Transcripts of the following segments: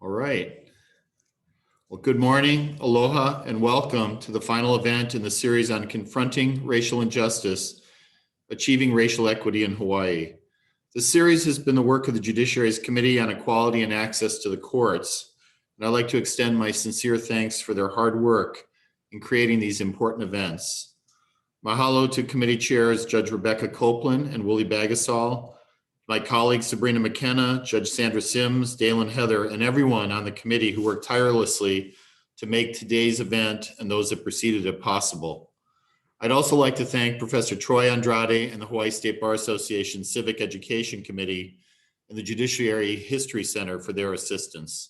All right. Well, good morning, aloha, and welcome to the final event in the series on Confronting Racial Injustice, Achieving Racial Equity in Hawaii. This series has been the work of the Judiciary's Committee on Equality and Access to the Courts, and I'd like to extend my sincere thanks for their hard work in creating these important events. Mahalo to committee chairs Judge Rebecca Copeland and Willie Bagasol, my colleagues Sabrina McKenna, Judge Sandra Sims, Dalen Heather, and everyone on the committee who worked tirelessly to make today's event and those that preceded it possible. I'd also like to thank Professor Troy Andrade and the Hawaiʻi State Bar Association Civic Education Committee and the Judiciary History Center for their assistance.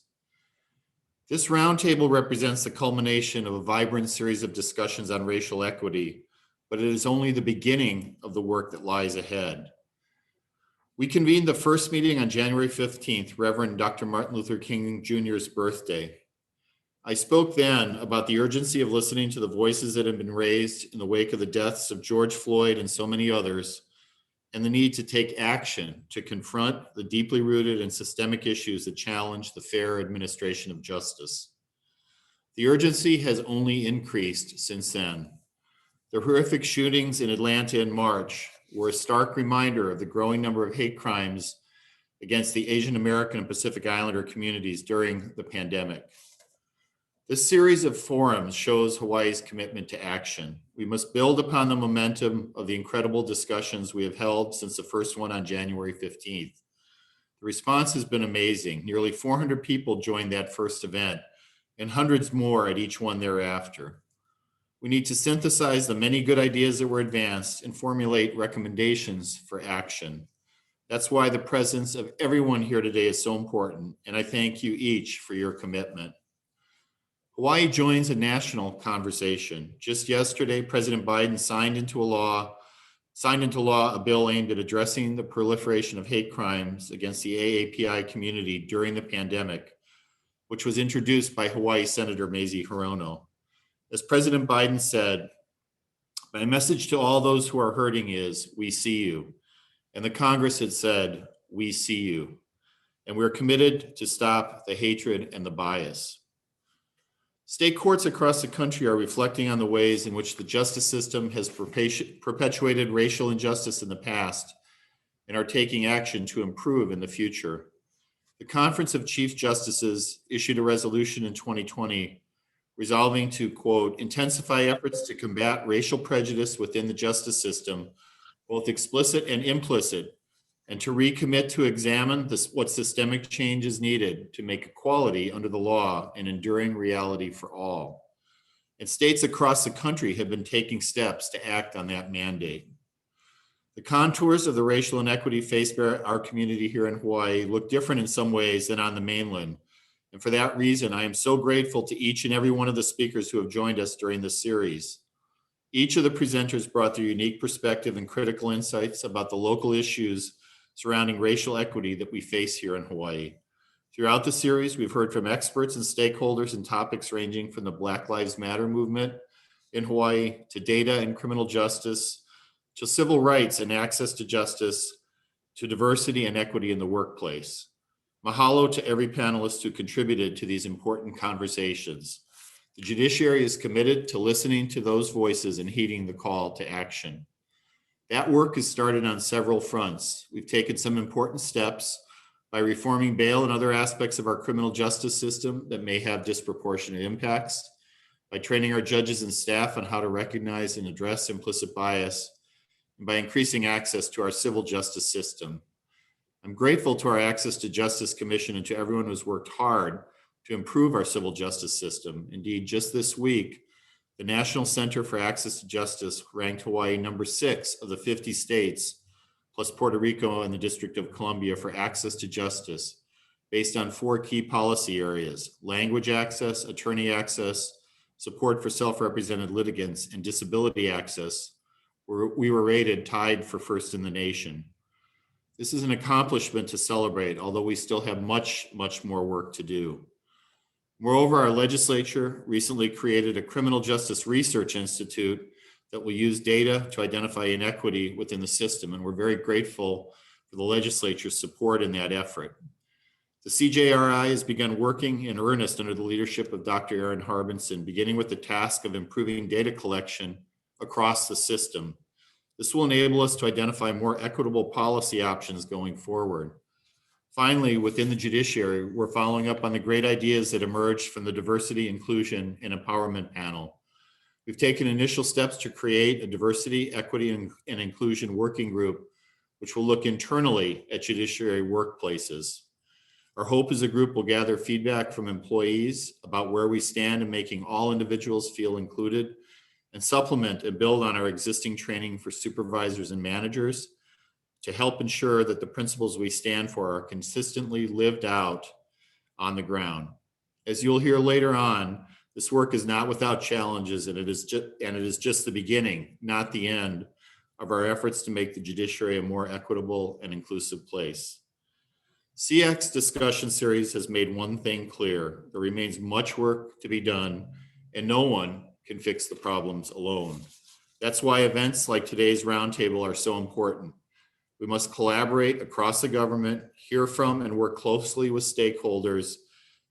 This roundtable represents the culmination of a vibrant series of discussions on racial equity, but it is only the beginning of the work that lies ahead. We convened the first meeting on January 15th, Reverend Dr. Martin Luther King Jr.'s birthday. I spoke then about the urgency of listening to the voices that have been raised in the wake of the deaths of George Floyd and so many others, and the need to take action to confront the deeply rooted and systemic issues that challenge the fair administration of justice. The urgency has only increased since then. The horrific shootings in Atlanta in March were a stark reminder of the growing number of hate crimes against the Asian American and Pacific Islander communities during the pandemic. This series of forums shows Hawaii's commitment to action. We must build upon the momentum of the incredible discussions we have held since the first one on January 15th. The response has been amazing. Nearly 400 people joined that first event and hundreds more at each one thereafter. We need to synthesize the many good ideas that were advanced and formulate recommendations for action. That's why the presence of everyone here today is so important, and I thank you each for your commitment. Hawaii joins a national conversation. Just yesterday, President Biden signed into law a bill aimed at addressing the proliferation of hate crimes against the AAPI community during the pandemic, which was introduced by Hawaii Senator Mazie Hirono. As President Biden said, my message to all those who are hurting is, we see you. And the Congress had said, we see you. And we're committed to stop the hatred and the bias. State courts across the country are reflecting on the ways in which the justice system has perpetuated racial injustice in the past and are taking action to improve in the future. The Conference of Chief Justices issued a resolution in 2020 resolving to, quote, intensify efforts to combat racial prejudice within the justice system, both explicit and implicit, and to recommit to examine what systemic change is needed to make equality under the law an enduring reality for all. And states across the country have been taking steps to act on that mandate. The contours of the racial inequity faced by our community here in Hawaii look different in some ways than on the mainland. And for that reason, I am so grateful to each and every one of the speakers who have joined us during this series. Each of the presenters brought their unique perspective and critical insights about the local issues surrounding racial equity that we face here in Hawaii. Throughout the series, we've heard from experts and stakeholders in topics ranging from the Black Lives Matter movement in Hawaii to data and criminal justice, to civil rights and access to justice, to diversity and equity in the workplace. Mahalo to every panelist who contributed to these important conversations. The judiciary is committed to listening to those voices and heeding the call to action. That work has started on several fronts. We've taken some important steps by reforming bail and other aspects of our criminal justice system that may have disproportionate impacts, by training our judges and staff on how to recognize and address implicit bias, and by increasing access to our civil justice system. I'm grateful to our Access to Justice Commission and to everyone who's worked hard to improve our civil justice system. Indeed, just this week, the National Center for Access to Justice ranked Hawaii number 6 of the 50 states, plus Puerto Rico and the District of Columbia, for access to justice, based on 4 key policy areas: language access, attorney access, support for self-represented litigants, and disability access, where we were rated tied for first in the nation. This is an accomplishment to celebrate, although we still have much, much more work to do. Moreover, our legislature recently created a Criminal Justice Research Institute that will use data to identify inequity within the system, and we're very grateful for the legislature's support in that effort. The CJRI has begun working in earnest under the leadership of Dr. Aaron Harbinson, beginning with the task of improving data collection across the system. This will enable us to identify more equitable policy options going forward. Finally, within the judiciary, we're following up on the great ideas that emerged from the Diversity, Inclusion, and Empowerment panel. We've taken initial steps to create a diversity, equity, and inclusion working group, which will look internally at judiciary workplaces. Our hope is the group will gather feedback from employees about where we stand in making all individuals feel included, and supplement and build on our existing training for supervisors and managers to help ensure that the principles we stand for are consistently lived out on the ground. As you'll hear later on, this work is not without challenges, and it is just the beginning, not the end, of our efforts to make the judiciary a more equitable and inclusive place. CX discussion series has made one thing clear: there remains much work to be done, and no one can fix the problems alone. That's why events like today's roundtable are so important. We must collaborate across the government, hear from and work closely with stakeholders,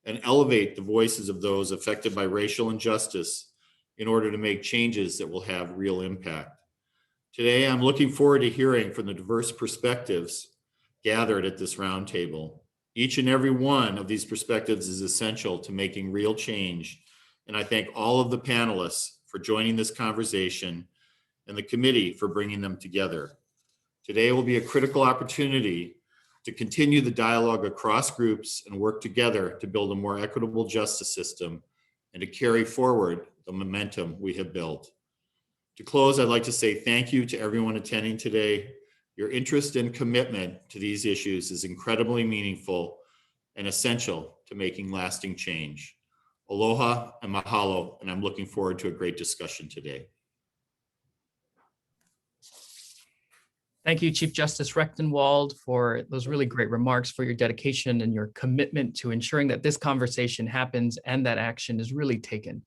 and elevate the voices of those affected by racial injustice in order to make changes that will have real impact. Today, I'm looking forward to hearing from the diverse perspectives gathered at this roundtable. Each and every one of these perspectives is essential to making real change, and I thank all of the panelists for joining this conversation and the committee for bringing them together. Today will be a critical opportunity to continue the dialogue across groups and work together to build a more equitable justice system and to carry forward the momentum we have built. To close, I'd like to say thank you to everyone attending today. Your interest and commitment to these issues is incredibly meaningful and essential to making lasting change. Aloha and mahalo, and I'm looking forward to a great discussion today. Thank you, Chief Justice Rechtenwald, for those really great remarks, for your dedication and your commitment to ensuring that this conversation happens and that action is really taken.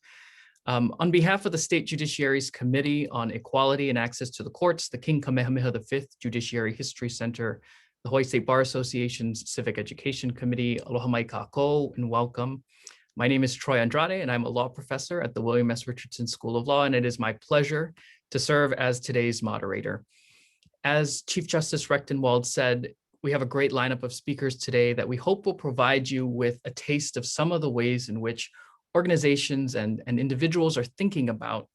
On behalf of the State Judiciary's Committee on Equality and Access to the Courts, the King Kamehameha V Judiciary History Center, the Hawaiʻi State Bar Association's Civic Education Committee, aloha mai kākou and welcome. My name is Troy Andrade, and I'm a law professor at the William S. Richardson School of Law, and it is my pleasure to serve as today's moderator. As Chief Justice Rechtenwald said, we have a great lineup of speakers today that we hope will provide you with a taste of some of the ways in which organizations and individuals are thinking about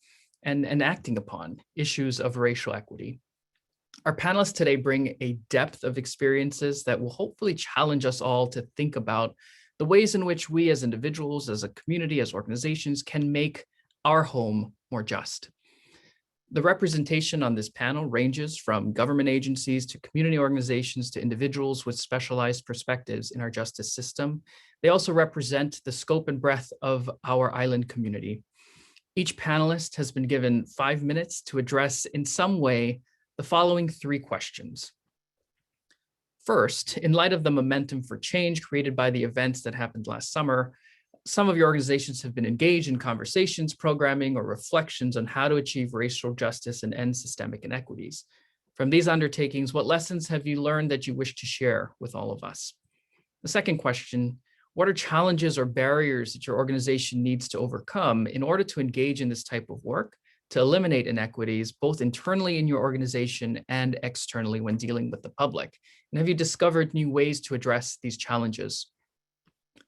and acting upon issues of racial equity. Our panelists today bring a depth of experiences that will hopefully challenge us all to think about the ways in which we as individuals, as a community, as organizations can make our home more just. The representation on this panel ranges from government agencies to community organizations to individuals with specialized perspectives in our justice system. They also represent the scope and breadth of our island community. Each panelist has been given 5 minutes to address in some way the following 3 questions. First, in light of the momentum for change created by the events that happened last summer, some of your organizations have been engaged in conversations, programming, or reflections on how to achieve racial justice and end systemic inequities. From these undertakings, what lessons have you learned that you wish to share with all of us? The second question, what are challenges or barriers that your organization needs to overcome in order to engage in this type of work to eliminate inequities, both internally in your organization and externally when dealing with the public? And have you discovered new ways to address these challenges?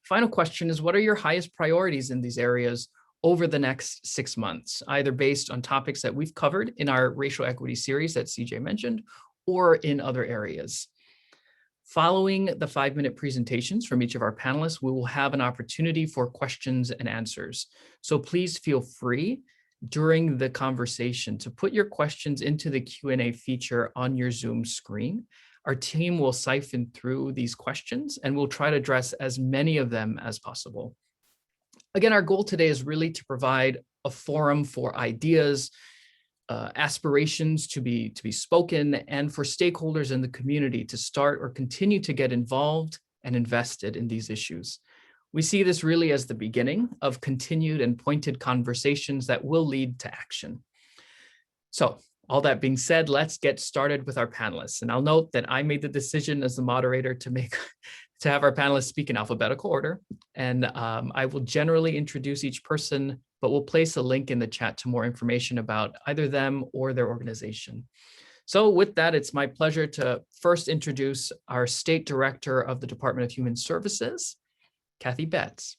Final question is, what are your highest priorities in these areas over the next 6 months, either based on topics that we've covered in our racial equity series that CJ mentioned, or in other areas? Following the 5-minute presentations from each of our panelists, we will have an opportunity for questions and answers. So please feel free during the conversation to put your questions into the Q&A feature on your Zoom screen. Our team will siphon through these questions and we'll try to address as many of them as possible. Again, our goal today is really to provide a forum for ideas, aspirations to be spoken, and for stakeholders in the community to start or continue to get involved and invested in these issues. We see this really as the beginning of continued and pointed conversations that will lead to action. So, all that being said, let's get started with our panelists. And I'll note that I made the decision as the moderator to make to have our panelists speak in alphabetical order. And I will generally introduce each person, but we'll place a link in the chat to more information about either them or their organization. So with that, it's my pleasure to first introduce our State Director of the Department of Human Services, Kathy Betts.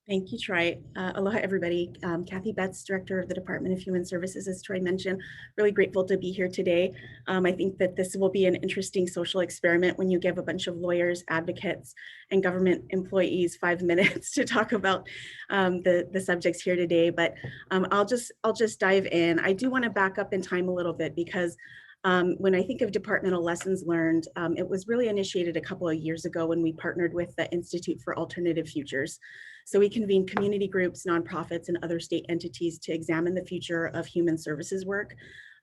Thank you, Troy. Aloha, everybody. Kathy Betts, Director of the Department of Human Services, as Troy mentioned. Really grateful to be here today. I think that this will be an interesting social experiment when you give a bunch of lawyers, advocates, and government employees 5 minutes to talk about the subjects here today. But I'll just dive in. I do want to back up in time a little bit because when I think of departmental lessons learned, it was really initiated a couple of years ago when we partnered with the Institute for Alternative Futures. So we convened community groups, nonprofits, and other state entities to examine the future of human services work.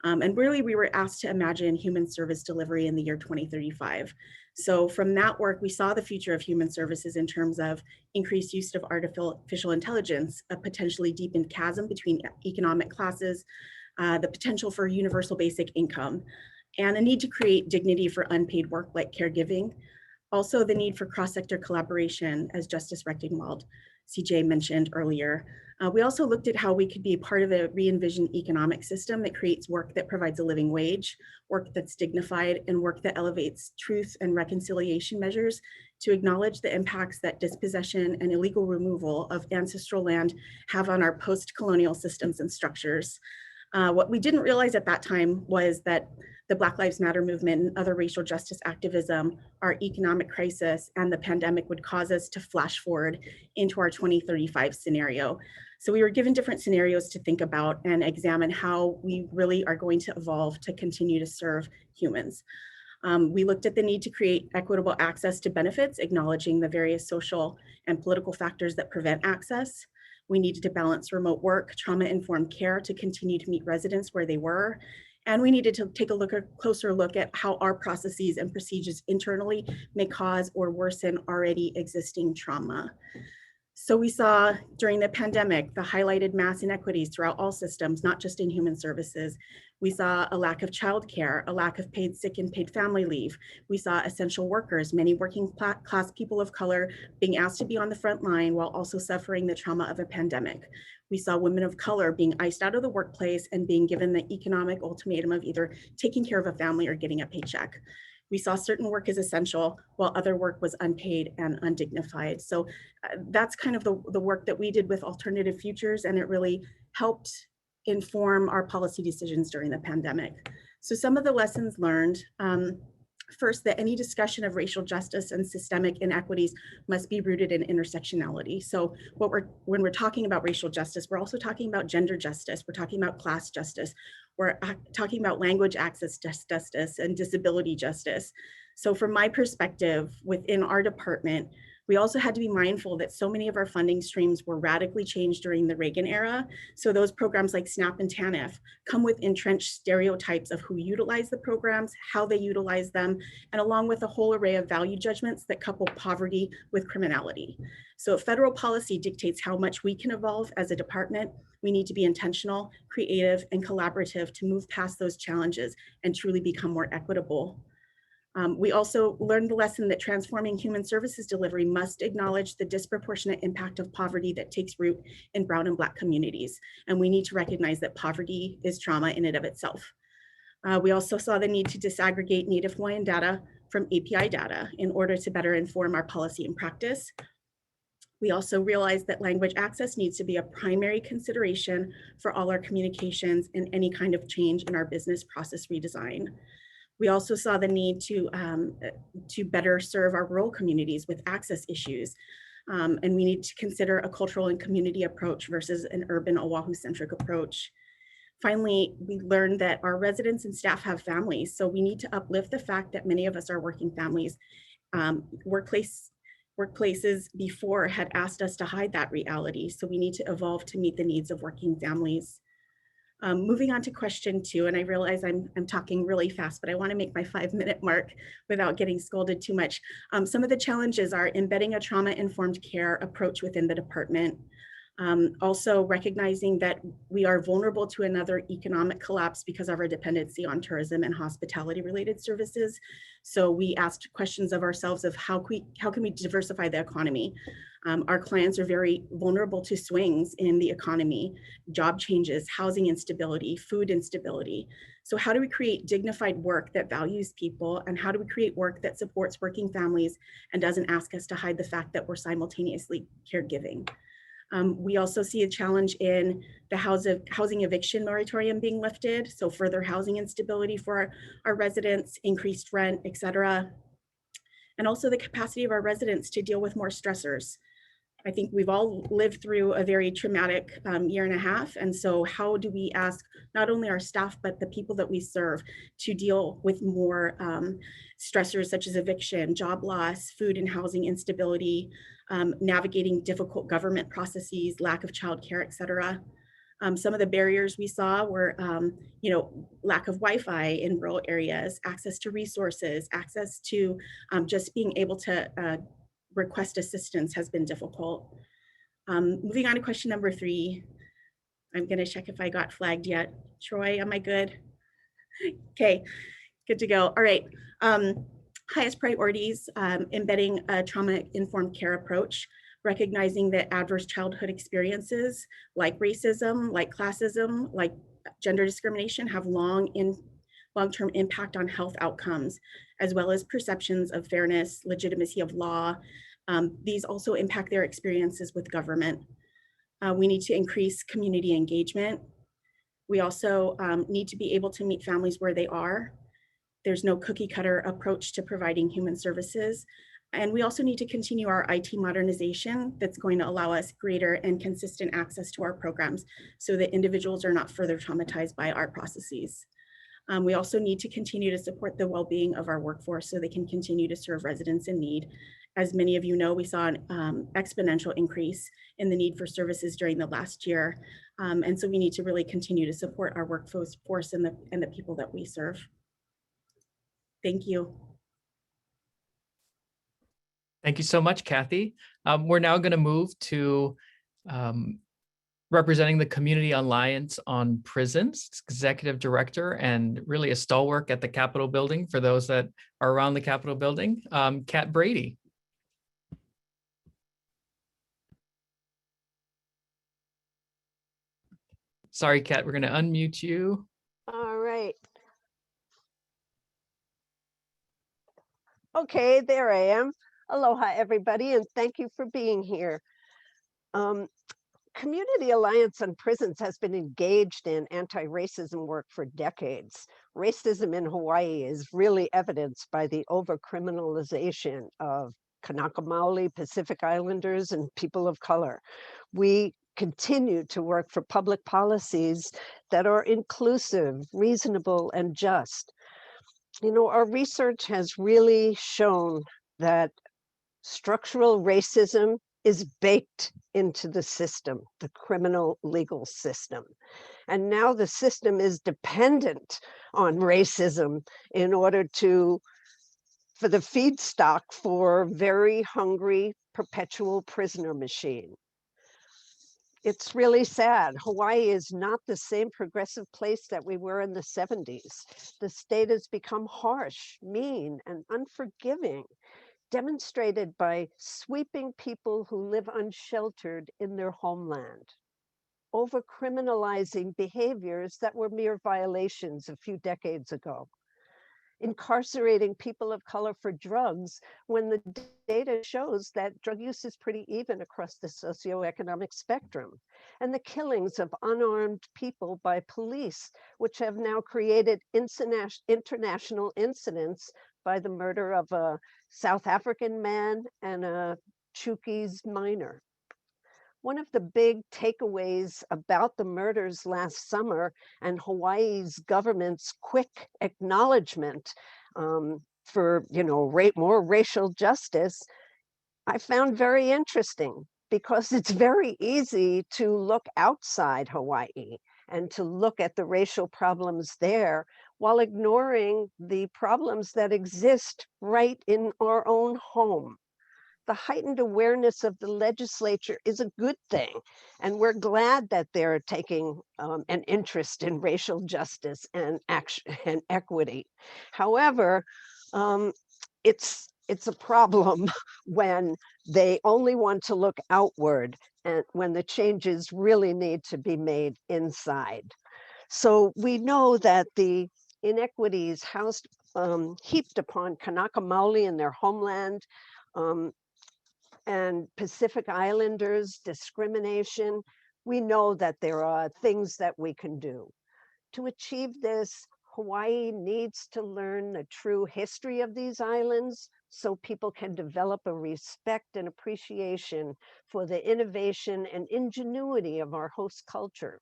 And really, we were asked to imagine human service delivery in the year 2035. So from that work, we saw the future of human services in terms of increased use of artificial intelligence, a potentially deepened chasm between economic classes, the potential for universal basic income, and a need to create dignity for unpaid work like caregiving. Also the need for cross-sector collaboration, as Justice Rechtenwald, CJ mentioned earlier. We also looked at how we could be part of a re-envisioned economic system that creates work that provides a living wage, work that's dignified, and work that elevates truth and reconciliation measures to acknowledge the impacts that dispossession and illegal removal of ancestral land have on our post-colonial systems and structures. What we didn't realize at that time was that the Black Lives Matter movement and other racial justice activism, our economic crisis, and the pandemic would cause us to flash forward into our 2035 scenario. So we were given different scenarios to think about and examine how we really are going to evolve to continue to serve humans. We looked at the need to create equitable access to benefits, acknowledging the various social and political factors that prevent access. We needed to balance remote work, trauma-informed care to continue to meet residents where they were. And we needed to take a closer look at how our processes and procedures internally may cause or worsen already existing trauma. So we saw during the pandemic, the highlighted mass inequities throughout all systems, not just in human services. We saw a lack of childcare, a lack of paid sick and paid family leave. We saw essential workers, many working class people of color being asked to be on the front line while also suffering the trauma of a pandemic. We saw women of color being iced out of the workplace and being given the economic ultimatum of either taking care of a family or getting a paycheck. We saw certain work as essential while other work was unpaid and undignified. So that's kind of the work that we did with Alternative Futures, and it really helped inform our policy decisions during the pandemic. So some of the lessons learned, first, that any discussion of racial justice and systemic inequities must be rooted in intersectionality. So when we're talking about racial justice, we're also talking about gender justice, we're talking about class justice, we're talking about language access justice and disability justice. So from my perspective, within our department, we also had to be mindful that so many of our funding streams were radically changed during the Reagan era. So those programs like SNAP and TANF come with entrenched stereotypes of who utilize the programs, how they utilize them, and along with a whole array of value judgments that couple poverty with criminality. So if federal policy dictates how much we can evolve as a department, we need to be intentional, creative, and collaborative to move past those challenges and truly become more equitable. We also learned the lesson that transforming human services delivery must acknowledge the disproportionate impact of poverty that takes root in Brown and Black communities. And we need to recognize that poverty is trauma in and of itself. We also saw the need to disaggregate Native Hawaiian data from API data in order to better inform our policy and practice. We also realized that language access needs to be a primary consideration for all our communications and any kind of change in our business process redesign. We also saw the need to better serve our rural communities with access issues. And we need to consider a cultural and community approach versus an urban Oahu-centric approach. Finally, we learned that our residents and staff have families, so we need to uplift the fact that many of us are working families. Workplaces before had asked us to hide that reality, so we need to evolve to meet the needs of working families. Moving on to question 2, and I realize I'm talking really fast, but I want to make my 5-minute mark without getting scolded too much. Some of the challenges are embedding a trauma-informed care approach within the department, Also recognizing that we are vulnerable to another economic collapse because of our dependency on tourism and hospitality related services. So we asked questions of ourselves of how can we diversify the economy? Our clients are very vulnerable to swings in the economy, job changes, housing instability, food instability. So how do we create dignified work that values people? And how do we create work that supports working families and doesn't ask us to hide the fact that we're simultaneously caregiving? We also see a challenge in the housing eviction moratorium being lifted. So further housing instability for our residents, increased rent, et cetera. And also the capacity of our residents to deal with more stressors. I think we've all lived through a very traumatic year and a half. And so how do we ask not only our staff, but the people that we serve to deal with more stressors such as eviction, job loss, food and housing instability, navigating difficult government processes, lack of childcare, et cetera. Some of the barriers we saw were, lack of Wi-Fi in rural areas, access to resources, access to just being able to request assistance has been difficult. Moving on to question number 3. I'm going to check if I got flagged yet. Troy, am I good? Okay, good to go. All right. Highest priorities, embedding a trauma-informed care approach, recognizing that adverse childhood experiences like racism, like classism, like gender discrimination have long-term impact on health outcomes, as well as perceptions of fairness, legitimacy of law. These also impact their experiences with government. We need to increase community engagement. We also need to be able to meet families where they are. There's no cookie cutter approach to providing human services. And we also need to continue our IT modernization that's going to allow us greater and consistent access to our programs so that individuals are not further traumatized by our processes. We also need to continue to support the well-being of our workforce so they can continue to serve residents in need. As many of you know, we saw an exponential increase in the need for services during the last year. And so we need to really continue to support our workforce and the people that we serve. Thank you. Thank you so much, Kathy. We're now going to move to representing the Community Alliance on Prisons, Executive Director, and really a stalwart at the Capitol Building for those that are around the Capitol Building, Kat Brady. Sorry, Kat, we're going to unmute you. All right. Okay, there I am. Aloha, everybody, and thank you for being here. Community Alliance on Prisons has been engaged in anti-racism work for decades. Racism in Hawaii is really evidenced by the over-criminalization of Kanaka Maoli, Pacific Islanders, and people of color. We continue to work for public policies that are inclusive, reasonable, and just. You know, our research has really shown that structural racism is baked into the system, the criminal legal system. And now the system is dependent on racism in order for the feedstock for very hungry perpetual prisoner machine. It's really sad. Hawaii is not the same progressive place that we were in the 70s. The state has become harsh, mean, and unforgiving, demonstrated by sweeping people who live unsheltered in their homeland, over-criminalizing behaviors that were mere violations a few decades ago, incarcerating people of color for drugs when the data shows that drug use is pretty even across the socioeconomic spectrum, and the killings of unarmed people by police, which have now created international incidents by the murder of a South African man and a Chuukese minor. One of the big takeaways about the murders last summer and Hawaii's government's quick acknowledgement for, more racial justice, I found very interesting, because it's very easy to look outside Hawaii and to look at the racial problems there while ignoring the problems that exist right in our own home. the heightened awareness of the legislature is a good thing. And we're glad that they're taking an interest in racial justice and action and equity. However, it's a problem when they only want to look outward and when the changes really need to be made inside. So we know that the inequities housed heaped upon Kanaka Maoli in their homeland, and Pacific Islanders, discrimination. We know that there are things that we can do. To achieve this, Hawaii needs to learn the true history of these islands so people can develop a respect and appreciation for the innovation and ingenuity of our host culture.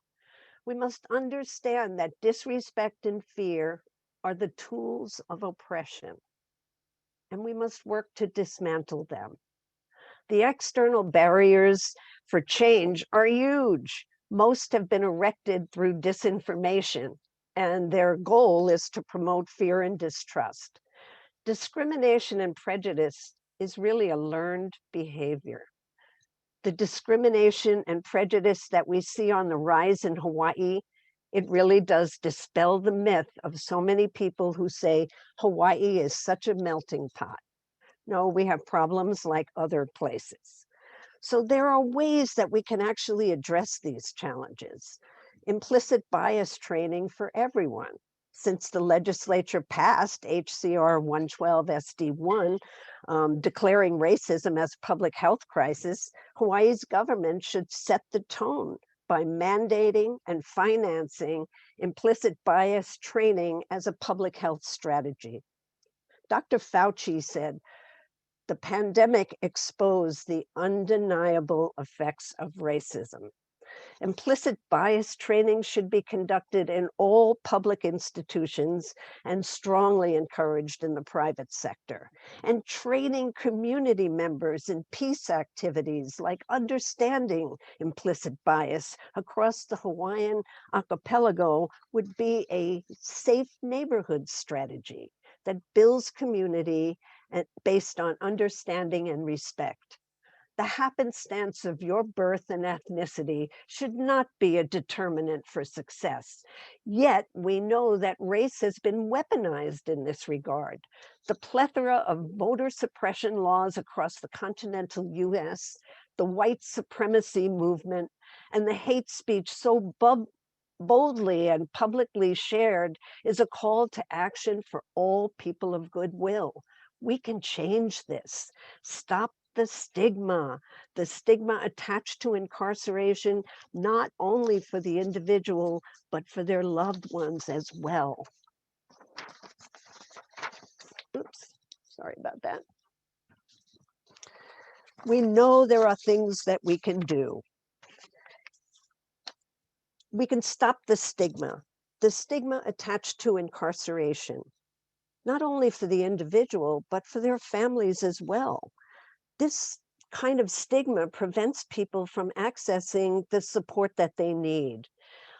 We must understand that disrespect and fear are the tools of oppression, and we must work to dismantle them. The external barriers for change are huge. Most have been erected through disinformation, and their goal is to promote fear and distrust. Discrimination and prejudice is really a learned behavior. The discrimination and prejudice that we see on the rise in Hawaii, it really does dispel the myth of so many people who say Hawaii is such a melting pot. No, we have problems like other places. So there are ways that we can actually address these challenges. Implicit bias training for everyone. Since the legislature passed HCR 112 SD1, declaring racism as a public health crisis, Hawaii's government should set the tone by mandating and financing implicit bias training as a public health strategy. Dr. Fauci said, "The pandemic exposed the undeniable effects of racism." Implicit bias training should be conducted in all public institutions and strongly encouraged in the private sector. And training community members in peace activities like understanding implicit bias across the Hawaiian archipelago would be a safe neighborhood strategy that builds community based on understanding and respect. The happenstance of your birth and ethnicity should not be a determinant for success. Yet we know that race has been weaponized in this regard. The plethora of voter suppression laws across the continental US, the white supremacy movement, and the hate speech so boldly and publicly shared is a call to action for all people of goodwill. We can change this. Stop the stigma attached to incarceration, not only for the individual, but for their loved ones as well. Oops, sorry about that. We know there are things that we can do. We can stop the stigma attached to incarceration, not only for the individual, but for their families as well. This kind of stigma prevents people from accessing the support that they need.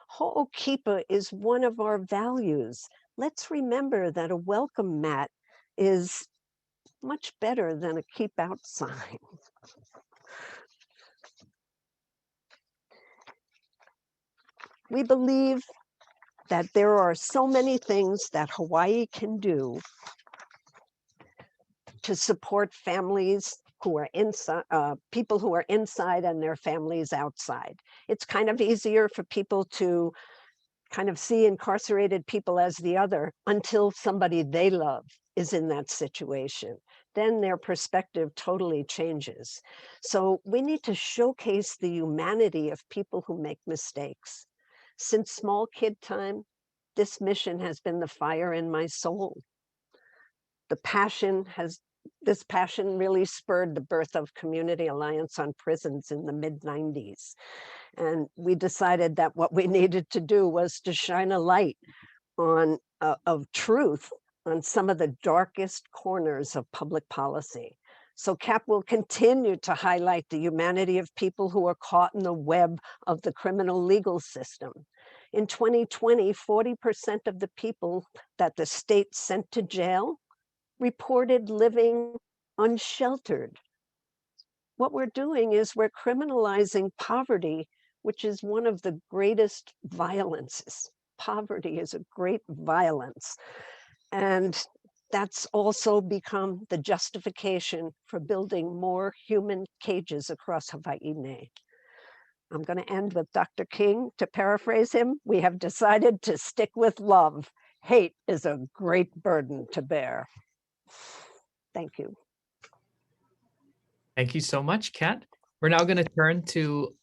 Ho'okipa is one of our values. Let's remember that a welcome mat is much better than a keep out sign. We believe that there are so many things that Hawaii can do to support families who are inside, people who are inside and their families outside. It's kind of easier for people to kind of see incarcerated people as the other until somebody they love is in that situation. Then their perspective totally changes. So we need to showcase the humanity of people who make mistakes. Since small kid time, this mission has been the fire in my soul. This passion really spurred the birth of Community Alliance on Prisons in the mid-90s. And we decided that what we needed to do was to shine a light on of truth on some of the darkest corners of public policy. So CAP will continue to highlight the humanity of people who are caught in the web of the criminal legal system. In 2020, 40% of the people that the state sent to jail reported living unsheltered. what we're doing is we're criminalizing poverty, which is one of the greatest violences. Poverty is a great violence. And that's also become the justification for building more human cages across Hawaii. I'm going to end with Dr. King. To paraphrase him, we have decided to stick with love. Hate is a great burden to bear. Thank you. Thank you so much, Kat. We're now going to turn to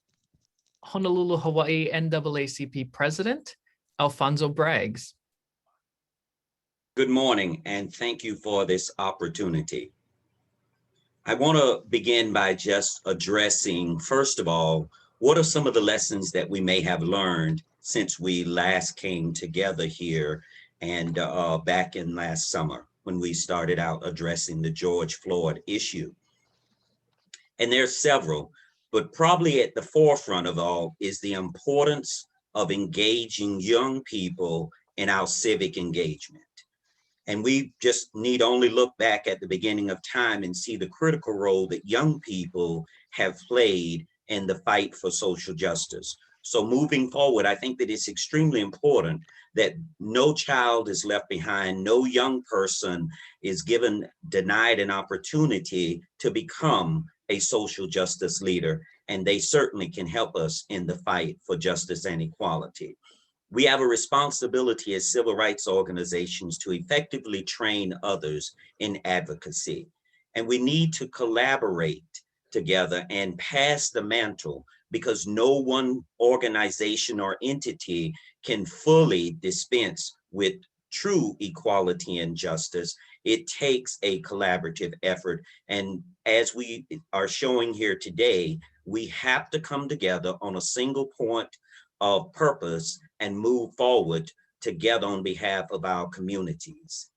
Honolulu, Hawaii NAACP President, Alfonso Braggs. Good morning, and thank you for this opportunity. I want to begin by just addressing, first of all, what are some of the lessons that we may have learned since we last came together here and back in last summer when we started out addressing the George Floyd issue. And there's several, but probably at the forefront of all is the importance of engaging young people in our civic engagement. And we just need only look back at the beginning of time and see the critical role that young people have played in the fight for social justice. So moving forward, I think that it's extremely important that no child is left behind, no young person is denied an opportunity to become a social justice leader, and they certainly can help us in the fight for justice and equality. We have a responsibility as civil rights organizations to effectively train others in advocacy. And we need to collaborate together and pass the mantle, because no one organization or entity can fully dispense with true equality and justice. It takes a collaborative effort. And as we are showing here today, we have to come together on a single point of purpose and move forward together on behalf of our communities.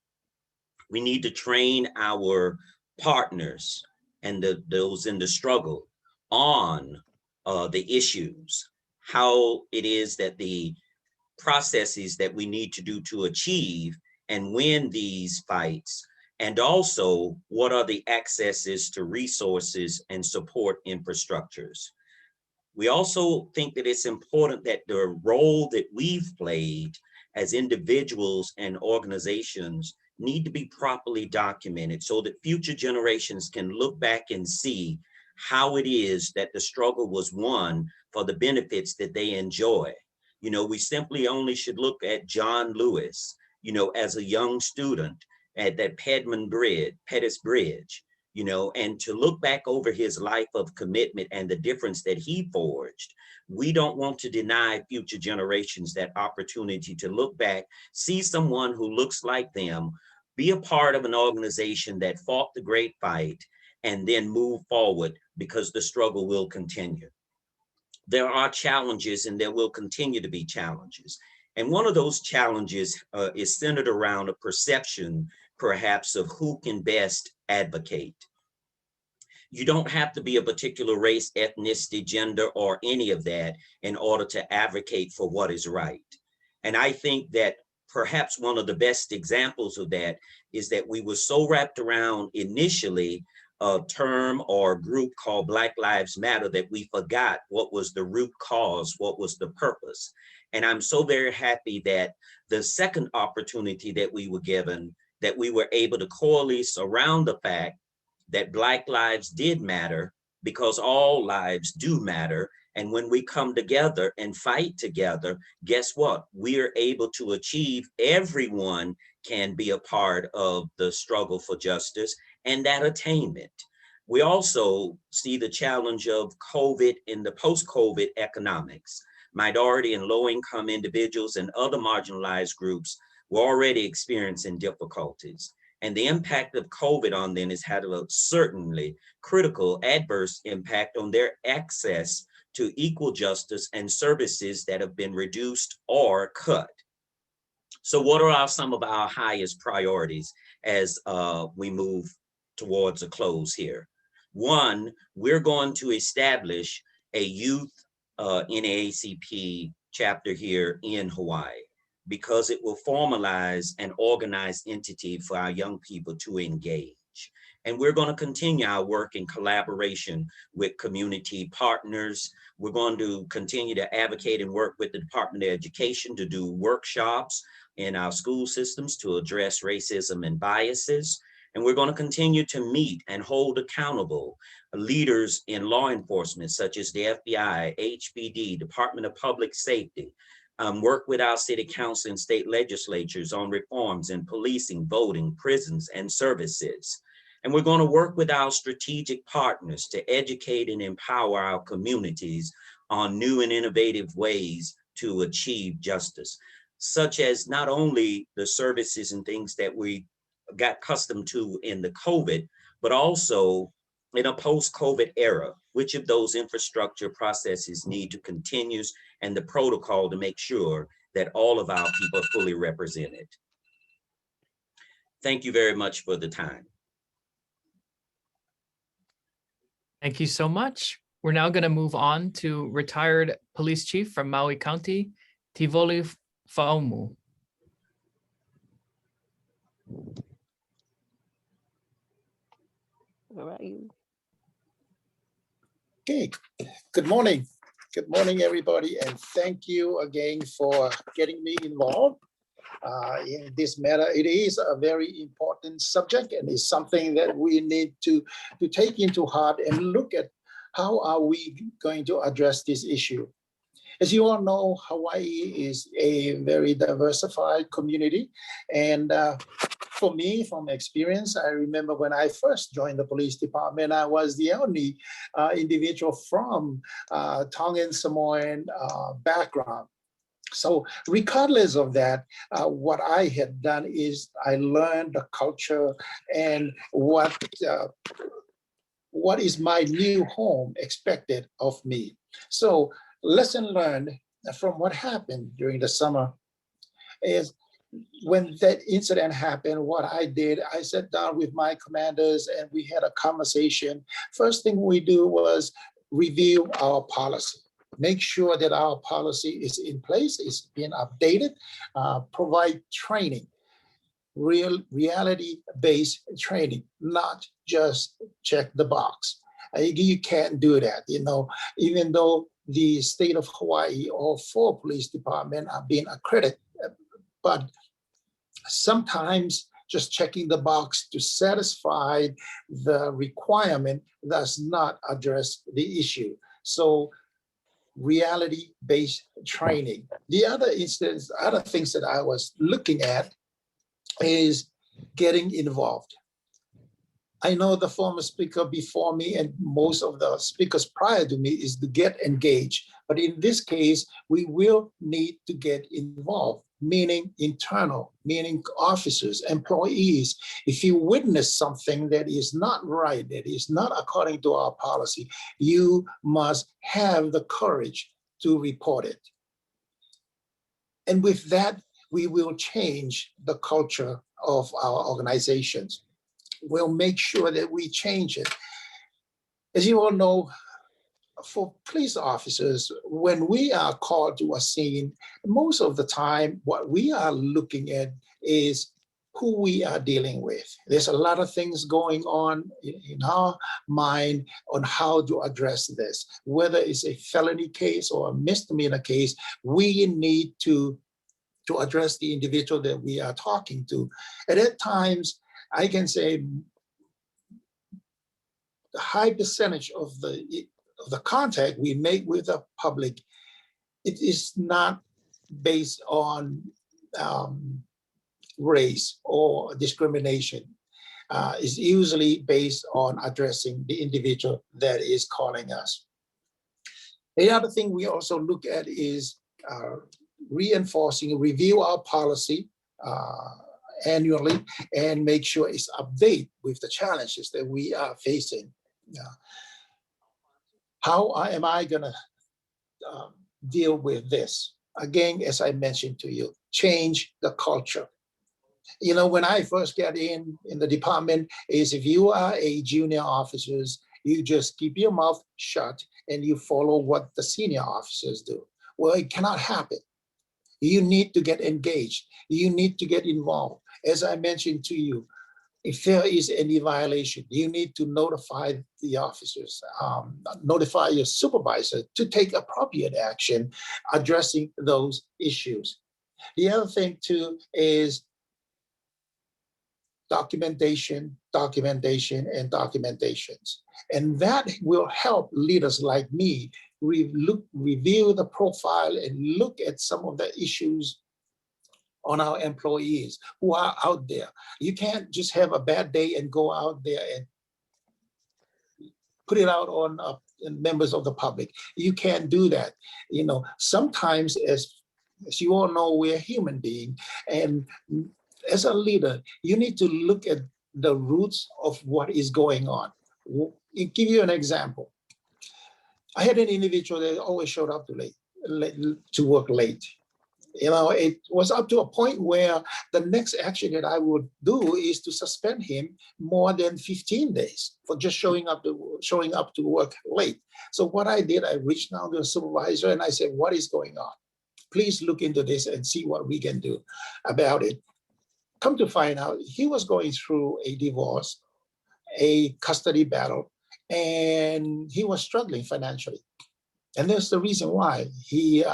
We need to train our partners and those in the struggle on the issues, how it is that the processes that we need to do to achieve and win these fights, and also what are the accesses to resources and support infrastructures. We also think that it's important that the role that we've played as individuals and organizations need to be properly documented so that future generations can look back and see how it is that the struggle was won for the benefits that they enjoy. You know, we simply only should look at John Lewis, you know, as a young student at that Pettus Bridge, you know, and to look back over his life of commitment and the difference that he forged. We don't want to deny future generations that opportunity to look back, see someone who looks like them, be a part of an organization that fought the great fight, and then move forward, because the struggle will continue. There are challenges, and there will continue to be challenges. And one of those challenges is centered around a perception, perhaps, of who can best advocate. You don't have to be a particular race, ethnicity, gender, or any of that in order to advocate for what is right. And I think that perhaps one of the best examples of that is that we were so wrapped around initially a term or group called Black Lives Matter that we forgot what was the root cause, what was the purpose. And I'm so very happy that the second opportunity that we were given, that we were able to coalesce around the fact that Black lives did matter, because all lives do matter. And when we come together and fight together, guess what? We are able to achieve, everyone can be a part of the struggle for justice and that attainment. We also see the challenge of COVID in the post-COVID economics. Minority and low-income individuals and other marginalized groups were already experiencing difficulties. And the impact of COVID on them has had a certainly critical adverse impact on their access to equal justice and services that have been reduced or cut. So what are some of our highest priorities as we move towards a close here? One, we're going to establish a youth NAACP chapter here in Hawaii, because it will formalize an organized entity for our young people to engage. And we're going to continue our work in collaboration with community partners. We're going to continue to advocate and work with the Department of Education to do workshops in our school systems to address racism and biases. And we're going to continue to meet and hold accountable leaders in law enforcement, such as the FBI, HPD, Department of Public Safety, work with our city council and state legislatures on reforms in policing, voting, prisons, and services. And we're going to work with our strategic partners to educate and empower our communities on new and innovative ways to achieve justice, such as not only the services and things that we got accustomed to in the COVID, but also in a post-COVID era, which of those infrastructure processes need to continue and the protocol to make sure that all of our people are fully represented. Thank you very much for the time. Thank you so much. We're now going to move on to retired police chief from Maui County, Tivoli Faumu. Where are you? Okay, good morning. Good morning, everybody, and thank you again for getting me involved in this matter. It is a very important subject, and it's something that we need to take into heart and look at how are we going to address this issue. As you all know, Hawaii is a very diversified community, and for me, from experience, I remember when I first joined the police department, I was the only individual from Tongan Samoan background. So regardless of that, what I had done is I learned the culture and what is my new home expected of me. So lesson learned from what happened during the summer is when that incident happened, what I did, I sat down with my commanders and we had a conversation. First thing we do was review our policy, make sure that our policy is in place, is being updated, provide training, reality-based training, not just check the box. You can't do that, you know, even though the state of Hawaii, all 4 police departments are being accredited, but sometimes just checking the box to satisfy the requirement does not address the issue. So reality-based training. The other things that I was looking at is getting involved. I know the former speaker before me and most of the speakers prior to me is to get engaged. But in this case, we will need to get involved, meaning internal, meaning officers, employees. If you witness something that is not right, that is not according to our policy, you must have the courage to report it. And with that, we will change the culture of our organizations. We'll make sure that we change it. As you all know, for police officers, when we are called to a scene, most of the time, what we are looking at is who we are dealing with. There's a lot of things going on in our mind on how to address this. Whether it's a felony case or a misdemeanor case, we need to address the individual that we are talking to. And at times, I can say the high percentage of the contact we make with the public, it is not based on race or discrimination. It's usually based on addressing the individual that is calling us. The other thing we also look at is review our policy annually and make sure it's updated with the challenges that we are facing. How am I gonna deal with this? Again, as I mentioned to you, change the culture. You know, when I first got in the department, is if you are a junior officer, you just keep your mouth shut and you follow what the senior officers do. Well, it cannot happen. You need to get engaged. You need to get involved. As I mentioned to you, if there is any violation, you need to notify the officers, notify your supervisor to take appropriate action addressing those issues. The other thing too is documentation, documentation, and documentations. And that will help leaders like me review the profile and look at some of the issues on our employees who are out there. You can't just have a bad day and go out there and put it out on members of the public. You can't do that. You know, sometimes as you all know, we're human beings, and as a leader, you need to look at the roots of what is going on. I'll give you an example. I had an individual that always showed up to work late. You know, it was up to a point where the next action that I would do is to suspend him more than 15 days for just showing up to work late. So what I did, I reached out to the supervisor and I said, what is going on? Please look into this and see what we can do about it. Come to find out, he was going through a divorce, a custody battle, and he was struggling financially. And that's the reason why he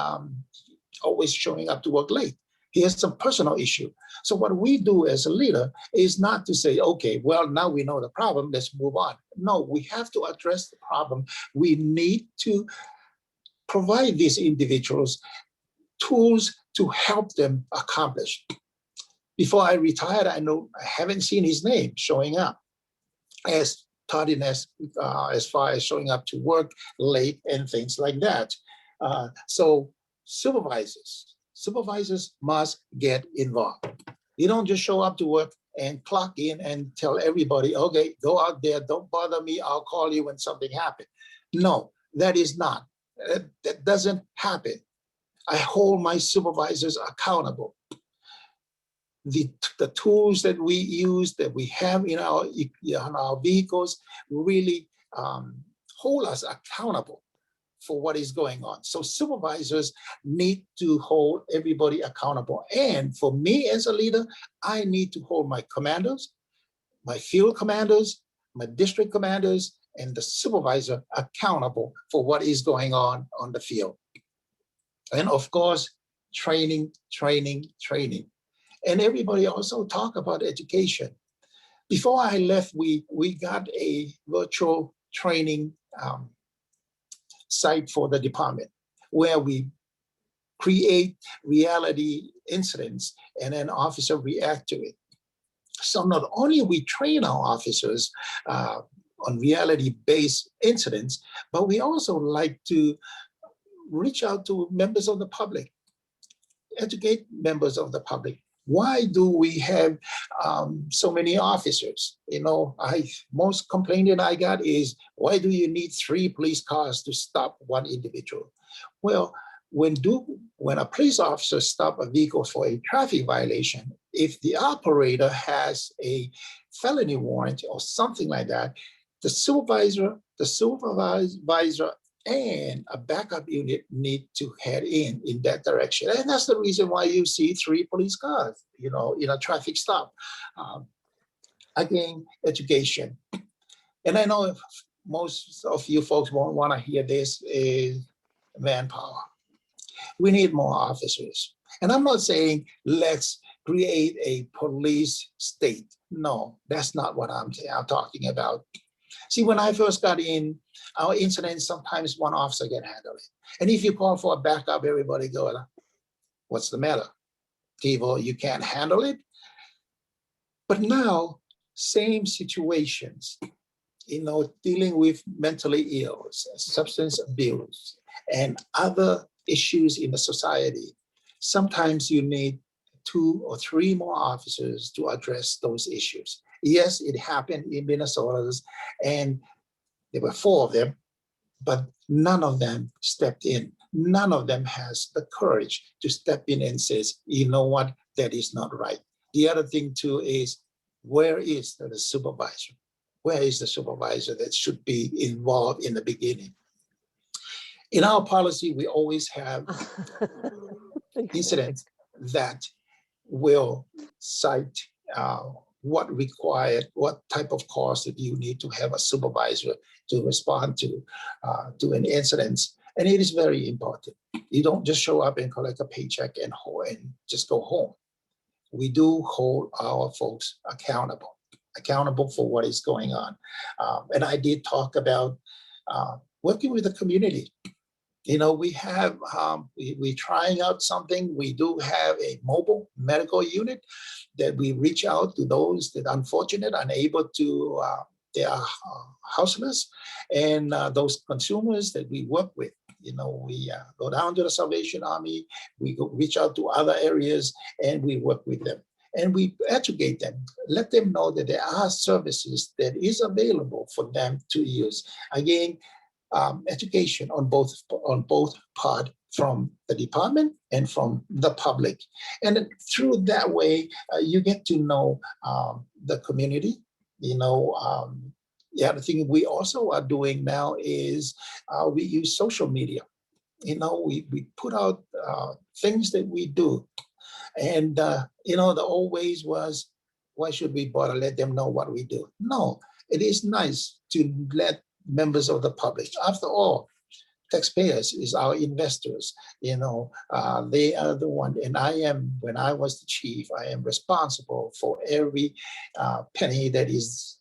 always showing up to work late. He has some personal issue. So what we do as a leader is not to say, okay, well, now we know the problem, let's move on. No, we have to address the problem. We need to provide these individuals tools to help them accomplish. Before I retired, I haven't seen his name showing up as tardiness as far as showing up to work late and things like that. So supervisors must get involved. You don't just show up to work and clock in and tell everybody, okay, go out there, don't bother me, I'll call you when something happens. No, that is not. That doesn't happen. I hold my supervisors accountable. The tools that we use, that we have in our vehicles, really hold us accountable for what is going on. So supervisors need to hold everybody accountable. And for me as a leader, I need to hold my commanders, my field commanders, my district commanders, and the supervisor accountable for what is going on the field. And of course, training. And everybody also talk about education. Before I left, we got a virtual training site for the department where we create reality incidents and an officer react to it. So not only we train our officers on reality-based incidents, but we also like to reach out to members of the public, educate members of the public. Why do we have so many officers? You know, most complaint that I got is, why do you need 3 police cars to stop one individual? Well, when a police officer stop a vehicle for a traffic violation, if the operator has a felony warrant or something like that, the supervisor and a backup unit need to head in that direction. And that's the reason why you see 3 police cars, you know, in a traffic stop. Again, education. And I know most of you folks won't want to hear this is manpower. We need more officers. And I'm not saying let's create a police state. No, that's not what I'm talking about. See, when I first got in, our incidents, sometimes one officer can handle it. And if you call for a backup, everybody go, what's the matter? Tivo, you can't handle it? But now, same situations, you know, dealing with mentally ill, substance abuse, and other issues in the society. Sometimes you need 2 or 3 more officers to address those issues. Yes, it happened in Minnesota, and there were 4 of them, but none of them stepped in. None of them has the courage to step in and says, you know what, that is not right. The other thing too is, where is the supervisor? Where is the supervisor that should be involved in the beginning? In our policy, we always have incidents that will cite what type of course that you need to have a supervisor to respond to an incident. And it is very important. You don't just show up and collect a paycheck and just go home. We do hold our folks accountable for what is going on. And I did talk about working with the community. You know, we have, we're trying out something. We do have a mobile medical unit that we reach out to those that are unfortunate, unable to, they are houseless, and those consumers that we work with. You know, we go down to the Salvation Army, we go reach out to other areas, and we work with them. And we educate them, let them know that there are services that is available for them to use. Again, education on both part from the department and from the public. And through that way, you get to know the community. You know, the other thing we also are doing now is we use social media. You know, we put out things that we do. And, you know, the old ways was, why should we bother let them know what we do? No, it is nice to let members of the public, after all, taxpayers is our investors. You know, they are the one, and when I was the chief, I am responsible for every penny that is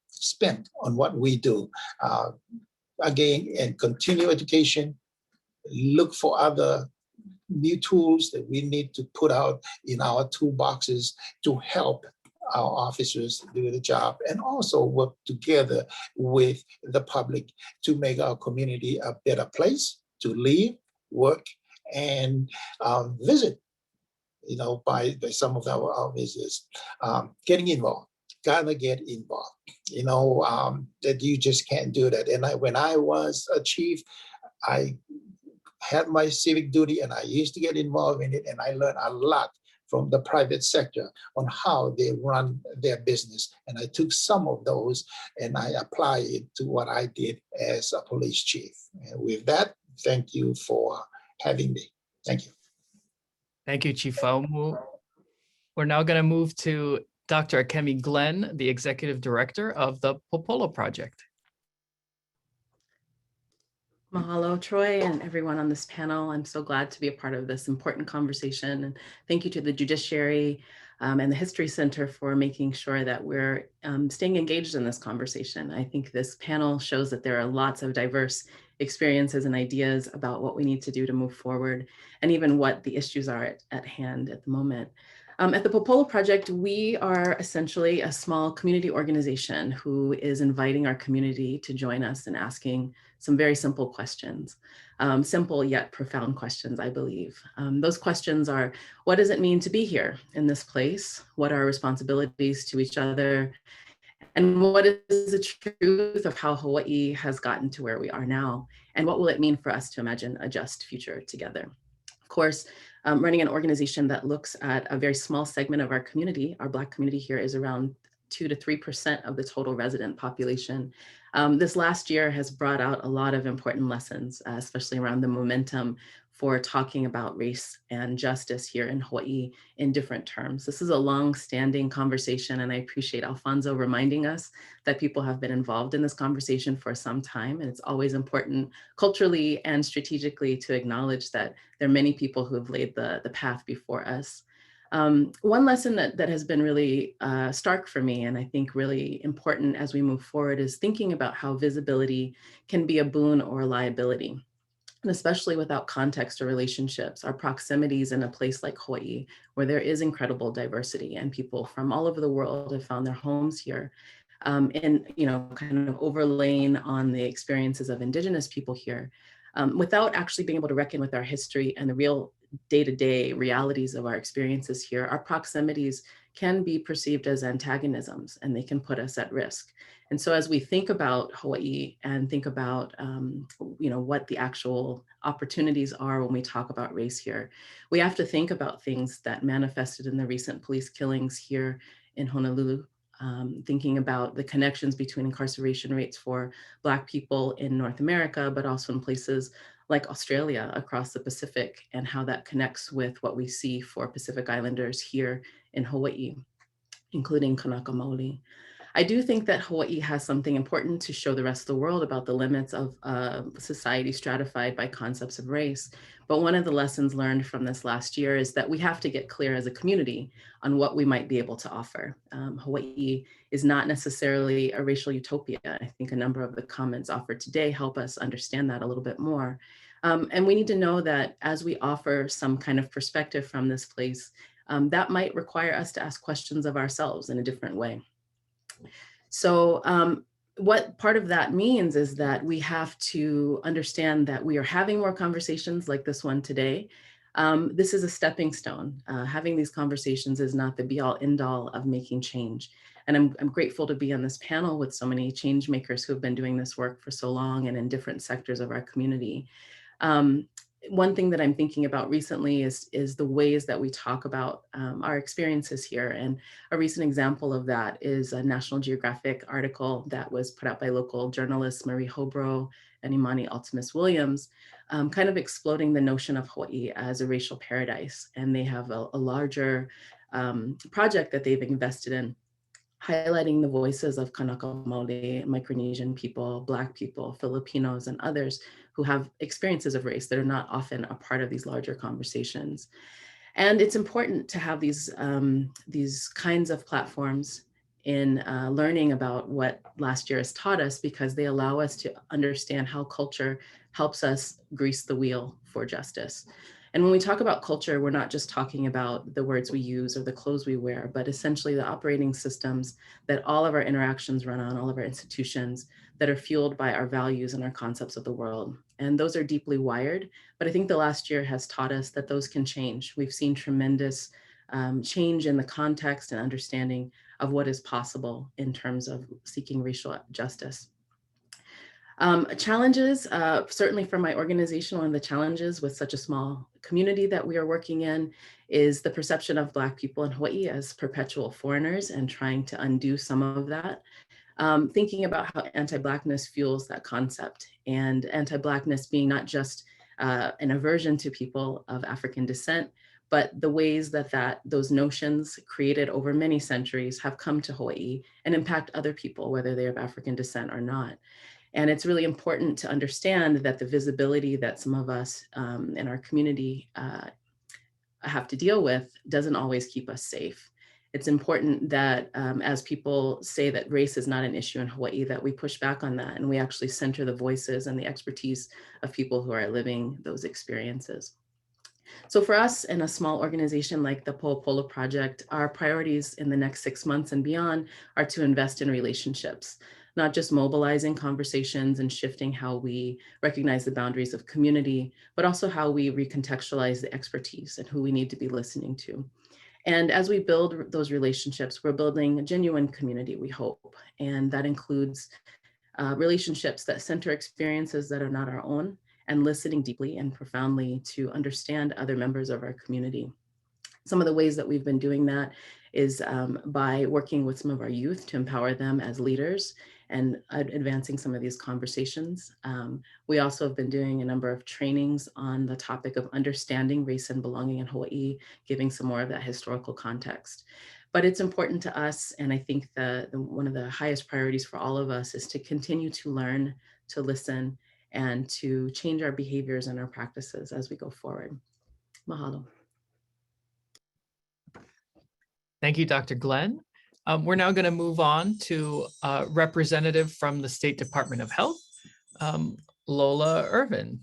spent on what we do. Again, and continue education, look for other new tools that we need to put out in our toolboxes to help our officers do the job, and also work together with the public to make our community a better place to live, work, and visit. You know, by some of our visitors. Getting involved, gotta get involved. You know, that you just can't do that. And when I was a chief, I had my civic duty and I used to get involved in it, and I learned a lot from the private sector on how they run their business. And I took some of those and I applied it to what I did as a police chief. And with that, thank you for having me. Thank you. Thank you, Chief Faumu. We're now going to move to Dr. Kemi Glenn, the Executive Director of the Popolo Project. Mahalo, Troy, and everyone on this panel. I'm so glad to be a part of this important conversation. And thank you to the Judiciary and the History Center for making sure that we're staying engaged in this conversation. I think this panel shows that there are lots of diverse experiences and ideas about what we need to do to move forward, and even what the issues are at hand at the moment. At the Popolo Project, we are essentially a small community organization who is inviting our community to join us in asking some very simple questions, simple yet profound questions, I believe. Those questions are, what does it mean to be here in this place? What are our responsibilities to each other? And what is the truth of how Hawaii has gotten to where we are now? And what will it mean for us to imagine a just future together? Of course, running an organization that looks at a very small segment of our community, our Black community here is around 2 to 3% of the total resident population. This last year has brought out a lot of important lessons, especially around the momentum for talking about race and justice here in Hawaii in different terms. This is a long-standing conversation, and I appreciate Alfonso reminding us that people have been involved in this conversation for some time, and it's always important culturally and strategically to acknowledge that there are many people who have laid the path before us. One lesson that has been really stark for me, and I think really important as we move forward, is thinking about how visibility can be a boon or a liability. And especially without context or relationships, our proximities in a place like Hawaii, where there is incredible diversity and people from all over the world have found their homes here, and kind of overlaying on the experiences of Indigenous people here, without actually being able to reckon with our history and the real day-to-day realities of our experiences here, our proximities can be perceived as antagonisms, and they can put us at risk. And so as we think about Hawaii and think about what the actual opportunities are when we talk about race here, we have to think about things that manifested in the recent police killings here in Honolulu, thinking about the connections between incarceration rates for Black people in North America, but also in places like Australia across the Pacific, and how that connects with what we see for Pacific Islanders here in Hawaii. including Kanaka Maoli. I do think that Hawaii has something important to show the rest of the world about the limits of society stratified by concepts of race. But one of the lessons learned from this last year is that we have to get clear as a community on what we might be able to offer. Hawaii is not necessarily a racial utopia. I think a number of the comments offered today help us understand that a little bit more. And we need to know that as we offer some kind of perspective from this place, that might require us to ask questions of ourselves in a different way. So what part of that means is that we have to understand that we are having more conversations like this one today. This is a stepping stone. Having these conversations is not the be all end all of making change. And I'm grateful to be on this panel with so many change makers who have been doing this work for so long and in different sectors of our community. One thing that I'm thinking about recently is the ways that we talk about our experiences here. And a recent example of that is a National Geographic article that was put out by local journalists Marie Hobro and Imani Altemus-Williams, kind of exploding the notion of Hawaii as a racial paradise. And they have a larger project that they've invested in, highlighting the voices of Kanaka Maoli, Micronesian people, Black people, Filipinos, and others who have experiences of race that are not often a part of these larger conversations. And it's important to have these kinds of platforms in learning about what last year has taught us, because they allow us to understand how culture helps us grease the wheel for justice. And when we talk about culture, we're not just talking about the words we use or the clothes we wear, but essentially the operating systems that all of our interactions run on, all of our institutions that are fueled by our values and our concepts of the world. And those are deeply wired, but I think the last year has taught us that those can change. We've seen tremendous change in the context and understanding of what is possible in terms of seeking racial justice. Challenges, certainly for my organization, one of the challenges with such a small community that we are working in is the perception of Black people in Hawaii as perpetual foreigners, and trying to undo some of that. Thinking about how anti-Blackness fuels that concept, and anti-Blackness being not just an aversion to people of African descent, but the ways that those notions created over many centuries have come to Hawaii and impact other people, whether they're of African descent or not. And it's really important to understand that the visibility that some of us in our community have to deal with doesn't always keep us safe. It's important that as people say that race is not an issue in Hawaii, that we push back on that and we actually center the voices and the expertise of people who are living those experiences. So for us in a small organization like the Popolo Project, our priorities in the next 6 months and beyond are to invest in relationships, not just mobilizing conversations and shifting how we recognize the boundaries of community, but also how we recontextualize the expertise and who we need to be listening to. And as we build those relationships, we're building a genuine community, we hope. And that includes relationships that center experiences that are not our own, and listening deeply and profoundly to understand other members of our community. Some of the ways that we've been doing that is by working with some of our youth to empower them as leaders and advancing some of these conversations. We also have been doing a number of trainings on the topic of understanding race and belonging in Hawaii, giving some more of that historical context. But it's important to us, and I think one of the highest priorities for all of us is to continue to learn, to listen, and to change our behaviors and our practices as we go forward. Mahalo. Thank you, Dr. Glenn. We're now going to move on to a representative from the State Department of Health, Lola Irvin.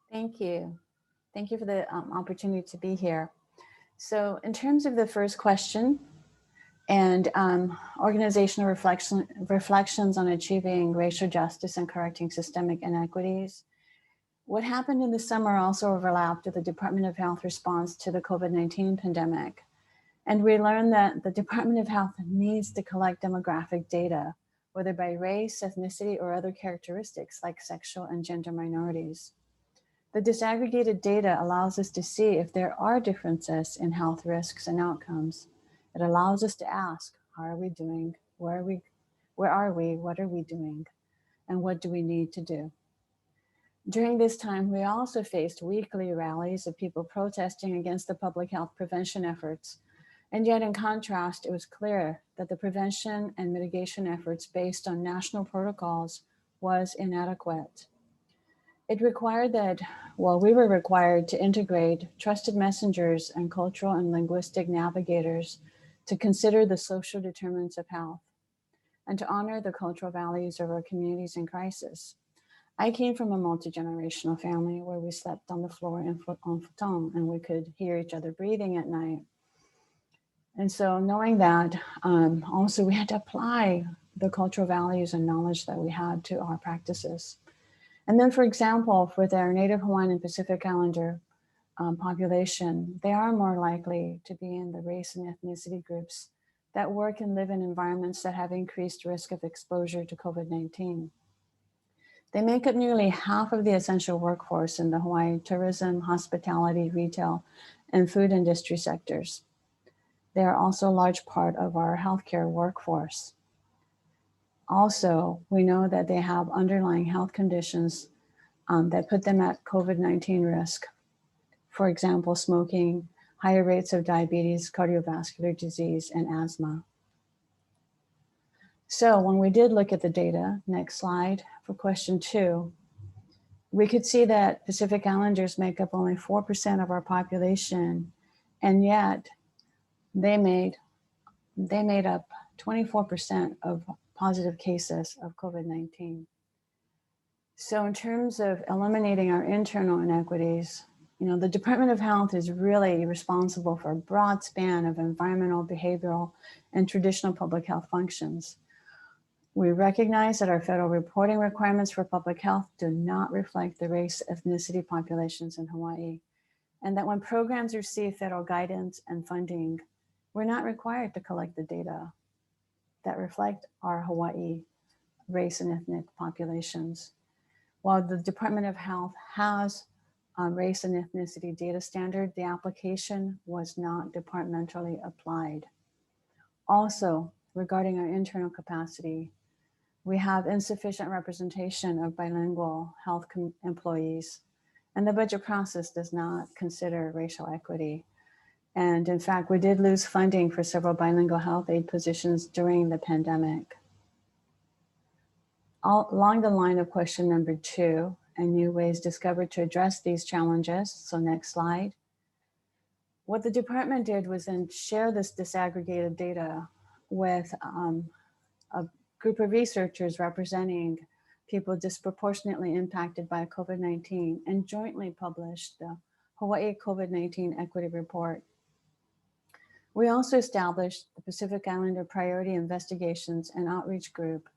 Thank you. Thank you for the opportunity to be here. So in terms of the first question and organizational reflections on achieving racial justice and correcting systemic inequities, what happened in the summer also overlapped with the Department of Health response to the COVID-19 pandemic. And we learned that the Department of Health needs to collect demographic data, whether by race, ethnicity, or other characteristics like sexual and gender minorities. The disaggregated data allows us to see if there are differences in health risks and outcomes. It allows us to ask, how are we doing? Where are we? What are we doing? And what do we need to do? During this time, we also faced weekly rallies of people protesting against the public health prevention efforts And yet, in contrast, it was clear that the prevention and mitigation efforts based on national protocols was inadequate. It required that, well, we were required to integrate trusted messengers and cultural and linguistic navigators to consider the social determinants of health and to honor the cultural values of our communities in crisis. I came from a multi-generational family where we slept on the floor on futon and we could hear each other breathing at night. And so knowing that, also we had to apply the cultural values and knowledge that we had to our practices. And then, for example, with our Native Hawaiian and Pacific Islander population, they are more likely to be in the race and ethnicity groups that work and live in environments that have increased risk of exposure to COVID-19. They make up nearly half of the essential workforce in the Hawaii tourism, hospitality, retail, and food industry sectors. They are also a large part of our healthcare workforce. Also, we know that they have underlying health conditions that put them at COVID-19 risk. For example, smoking, higher rates of diabetes, cardiovascular disease, and asthma. So when we did look at the data, next slide, for question 2, we could see that Pacific Islanders make up only 4% of our population, and yet they made up 24% of positive cases of COVID-19. So in terms of eliminating our internal inequities, the Department of Health is really responsible for a broad span of environmental, behavioral, and traditional public health functions. We recognize that our federal reporting requirements for public health do not reflect the race ethnicity populations in Hawaii, and that when programs receive federal guidance and funding, we're not required to collect the data that reflect our Hawaii race and ethnic populations. While the Department of Health has a race and ethnicity data standard, the application was not departmentally applied. Also, regarding our internal capacity, we have insufficient representation of bilingual health employees, and the budget process does not consider racial equity. And in fact, we did lose funding for several bilingual health aid positions during the pandemic. Along the line of question number 2, and new ways discovered to address these challenges. So next slide. What the department did was then share this disaggregated data with a group of researchers representing people disproportionately impacted by COVID-19 and jointly published the Hawaii COVID-19 Equity Report. We also established the Pacific Islander Priority Investigations and Outreach Group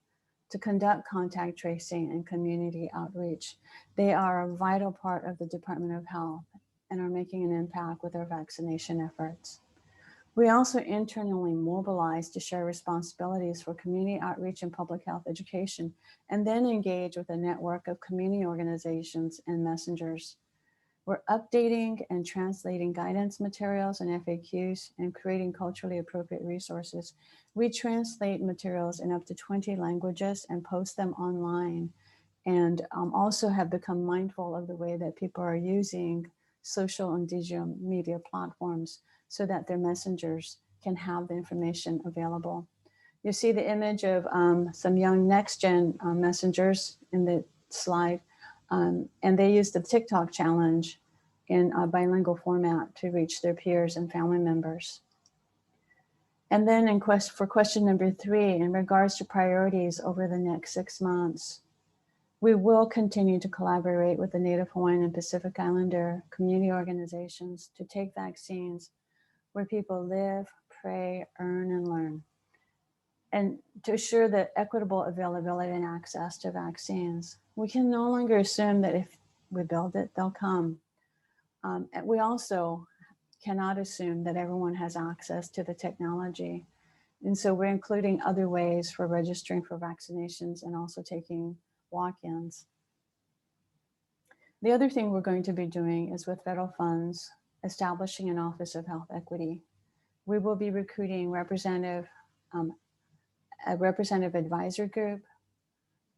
to conduct contact tracing and community outreach. They are a vital part of the Department of Health and are making an impact with our vaccination efforts. We also internally mobilized to share responsibilities for community outreach and public health education, and then engage with a network of community organizations and messengers. We're updating and translating guidance materials and FAQs and creating culturally appropriate resources. We translate materials in up to 20 languages and post them online, and also have become mindful of the way that people are using social and digital media platforms so that their messengers can have the information available. You see the image of some young next-gen messengers in the slide, and they use the TikTok challenge in a bilingual format to reach their peers and family members. And then for question number 3, in regards to priorities over the next 6 months, we will continue to collaborate with the Native Hawaiian and Pacific Islander community organizations to take vaccines where people live, pray, earn, and learn, and to assure the equitable availability and access to vaccines. We can no longer assume that if we build it, they'll come. And we also cannot assume that everyone has access to the technology. And so we're including other ways for registering for vaccinations and also taking walk-ins. The other thing we're going to be doing is with federal funds, establishing an Office of Health Equity. We will be recruiting a representative advisor group.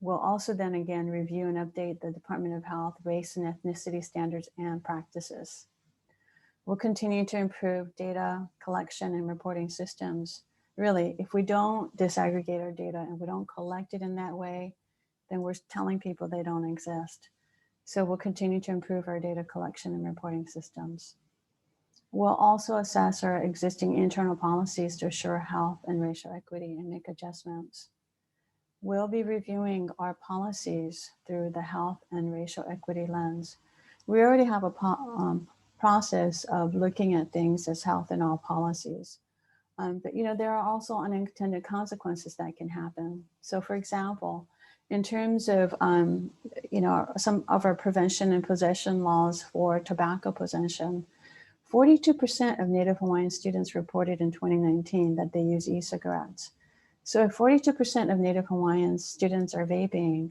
We'll also then again review and update the Department of Health race and ethnicity standards and practices. We'll continue to improve data collection and reporting systems. Really, if we don't disaggregate our data and we don't collect it in that way, then we're telling people they don't exist. So we'll continue to improve our data collection and reporting systems. We'll also assess our existing internal policies to assure health and racial equity and make adjustments. We'll be reviewing our policies through the health and racial equity lens. We already have a process of looking at things as health in all policies. But there are also unintended consequences that can happen. So for example, in terms of some of our prevention and possession laws for tobacco possession, 42% of Native Hawaiian students reported in 2019 that they use e-cigarettes. So if 42% of Native Hawaiian students are vaping,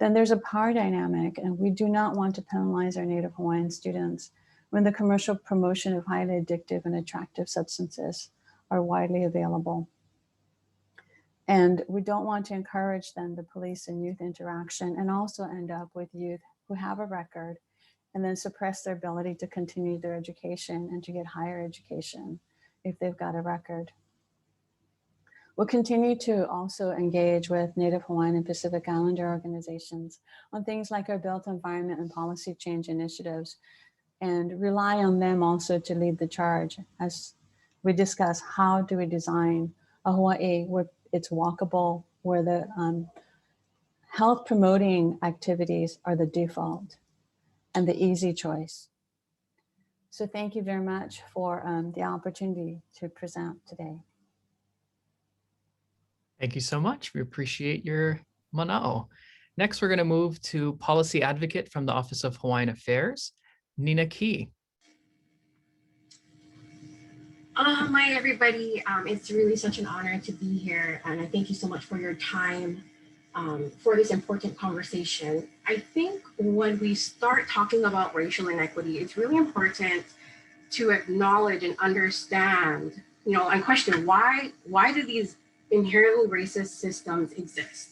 then there's a power dynamic, and we do not want to penalize our Native Hawaiian students when the commercial promotion of highly addictive and attractive substances are widely available. And we don't want to encourage then the police and youth interaction and also end up with youth who have a record and then suppress their ability to continue their education and to get higher education if they've got a record. We'll continue to also engage with Native Hawaiian and Pacific Islander organizations on things like our built environment and policy change initiatives, and rely on them also to lead the charge as we discuss how do we design a Hawaii where it's walkable, where the health promoting activities are the default and the easy choice. So thank you very much for the opportunity to present today. Thank you so much. We appreciate your mana'o. Next, we're going to move to Policy Advocate from the Office of Hawaiian Affairs, Nina Key. Hi, everybody. It's really such an honor to be here, and I thank you so much for your time for this important conversation. I think when we start talking about racial inequity, it's really important to acknowledge and understand, and question why do these inherently racist systems exist?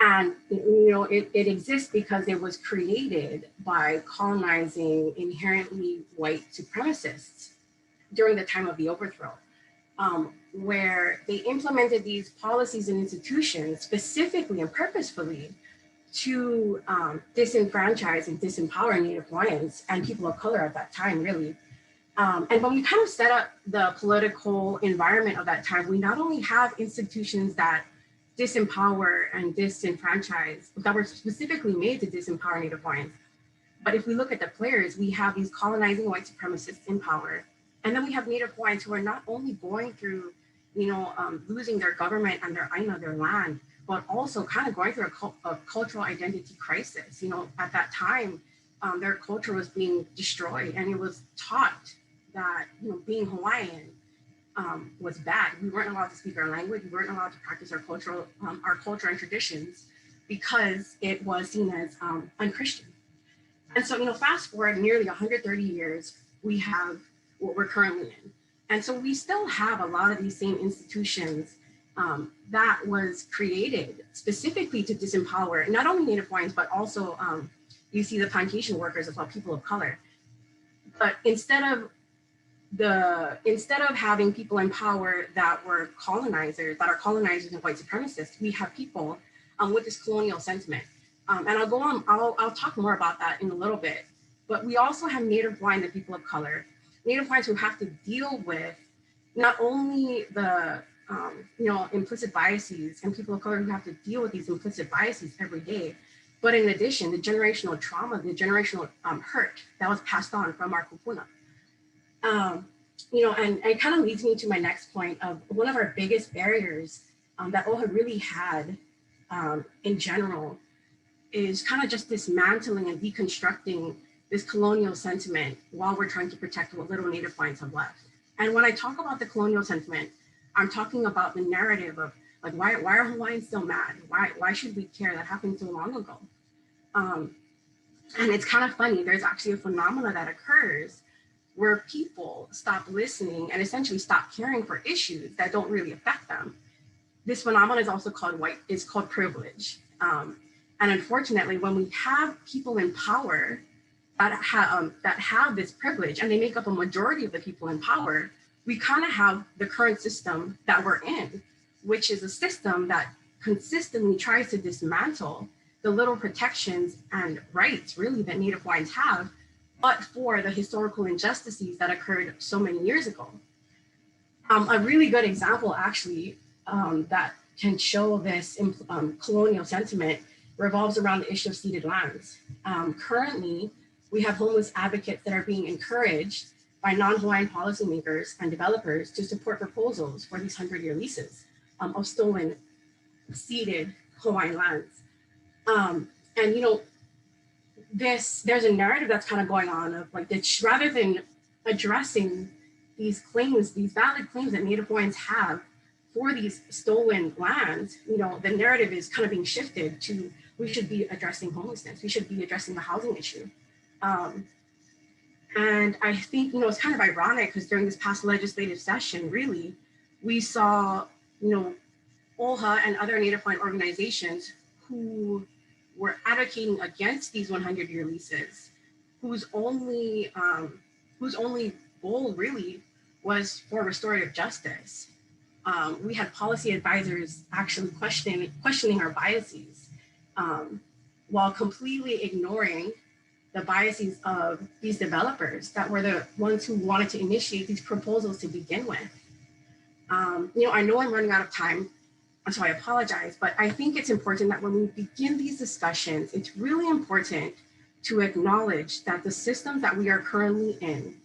And it exists because it was created by colonizing inherently white supremacists during the time of the overthrow, where they implemented these policies and institutions specifically and purposefully to disenfranchise and disempower Native Hawaiians and people of color at that time, really. And when we kind of set up the political environment of that time, we not only have institutions that disempower and disenfranchise, that were specifically made to disempower Native Hawaiians, but if we look at the players, we have these colonizing white supremacists in power. And then we have Native Hawaiians who are not only going through, losing their government and their aina, their land, but also kind of going through a cultural identity crisis. At that time, their culture was being destroyed, and it was taught that being Hawaiian was bad. We weren't allowed to speak our language. We weren't allowed to practice our culture and traditions because it was seen as unchristian. And so, fast forward nearly 130 years, we have what we're currently in. And so we still have a lot of these same institutions that was created specifically to disempower not only Native Hawaiians, but also you see the plantation workers as well, people of color. But instead of having people in power that were colonizers, that are colonizers and white supremacists, we have people with this colonial sentiment. And I'll talk more about that in a little bit. But we also have Native Hawaiian and people of color, Native Hawaiians who have to deal with not only the implicit biases, and people of color who have to deal with these implicit biases every day, but in addition, the generational trauma, the generational hurt that was passed on from our kupuna. And it kind of leads me to my next point of one of our biggest barriers that OHA really had in general is kind of just dismantling and deconstructing this colonial sentiment while we're trying to protect what little Native Hawaiians have left. And when I talk about the colonial sentiment, I'm talking about the narrative of like, why are Hawaiians still mad? Why should we care? That happened so long ago. And it's kind of funny, there's actually a phenomena that occurs where people stop listening and essentially stop caring for issues that don't really affect them. This phenomenon is also called privilege. And unfortunately, when we have people in power that have this privilege, and they make up a majority of the people in power, we kind of have the current system that we're in, which is a system that consistently tries to dismantle the little protections and rights really that Native Hawaiians have, but for the historical injustices that occurred so many years ago. A really good example actually that can show this colonial sentiment revolves around the issue of ceded lands. Currently, we have homeless advocates that are being encouraged by non-Hawaiian policymakers and developers to support proposals for these 100-year leases of stolen, ceded Hawaiian lands. And you know, there's a narrative that's kind of going on of like, rather than addressing these claims, these valid claims that Native Hawaiians have for these stolen lands, you know, the narrative is kind of being shifted to, we should be addressing homelessness, we should be addressing the housing issue. And I think, you know, it's kind of ironic because during this past legislative session, really, we saw, you know, OHA and other Native Hawaiian organizations who were advocating against these 100-year leases, whose only goal really was for restorative justice. We had policy advisors actually questioning our biases while completely ignoring the biases of these developers that were the ones who wanted to initiate these proposals to begin with. You know, I know I'm running out of time, so I apologize, but I think it's important that when we begin these discussions, it's really important to acknowledge that the systems that we are currently in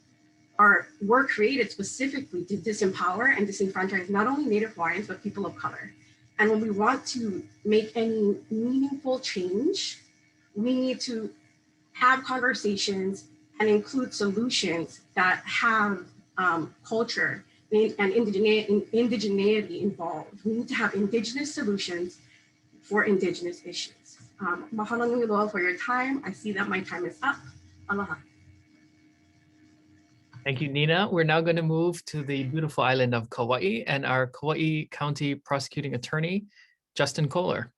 were created specifically to disempower and disenfranchise not only Native Hawaiians, but people of color. And when we want to make any meaningful change, we need to have conversations and include solutions that have culture and indigeneity involved. We need to have Indigenous solutions for Indigenous issues. Mahalo nui loa for your time. I see that my time is up. Aloha. Thank you, Nina. We're now going to move to the beautiful island of Kauai and our Kauai County Prosecuting Attorney, Justin Kohler.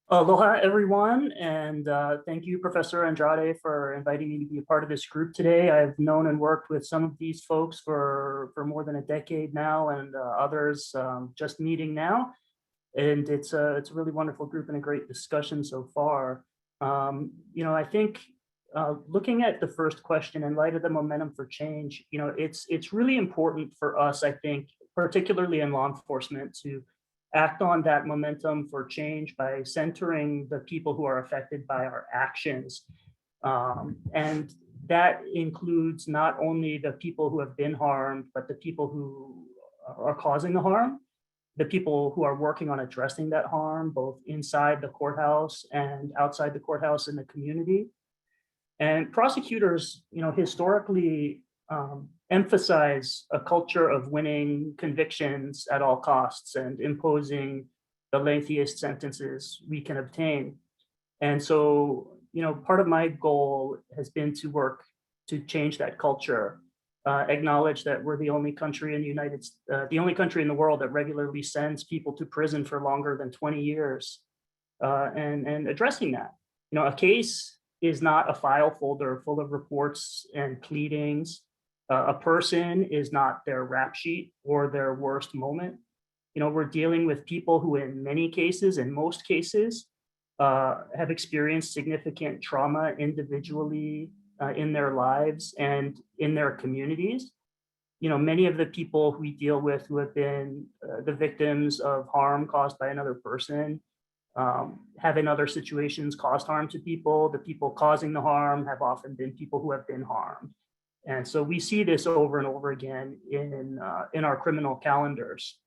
Aloha, everyone, and thank you, Professor Andrade, for inviting me to be a part of this group today. I've known and worked with some of these folks for more than a decade now, and others just meeting now. And it's a really wonderful group and a great discussion so far. You know, I think looking at the first question, in light of the momentum for change, you know, it's really important for us, I think, particularly in law enforcement, to act on that momentum for change by centering the people who are affected by our actions. And that includes not only the people who have been harmed, but the people who are causing the harm, the people who are working on addressing that harm, both inside the courthouse and outside the courthouse in the community. And prosecutors, you know, historically emphasize a culture of winning convictions at all costs and imposing the lengthiest sentences we can obtain. And so, you know, part of my goal has been to work to change that culture, acknowledge that we're the only country in the only country in the world that regularly sends people to prison for longer than 20 years, and addressing that. You know, a case is not a file folder full of reports and pleadings. A person is not their rap sheet or their worst moment. You know, we're dealing with people who in many cases, in most cases, have experienced significant trauma individually in their lives and in their communities. You know, many of the people we deal with who have been the victims of harm caused by another person have in other situations caused harm to people. The people causing the harm have often been people who have been harmed. And so we see this over and over again in our criminal calendars.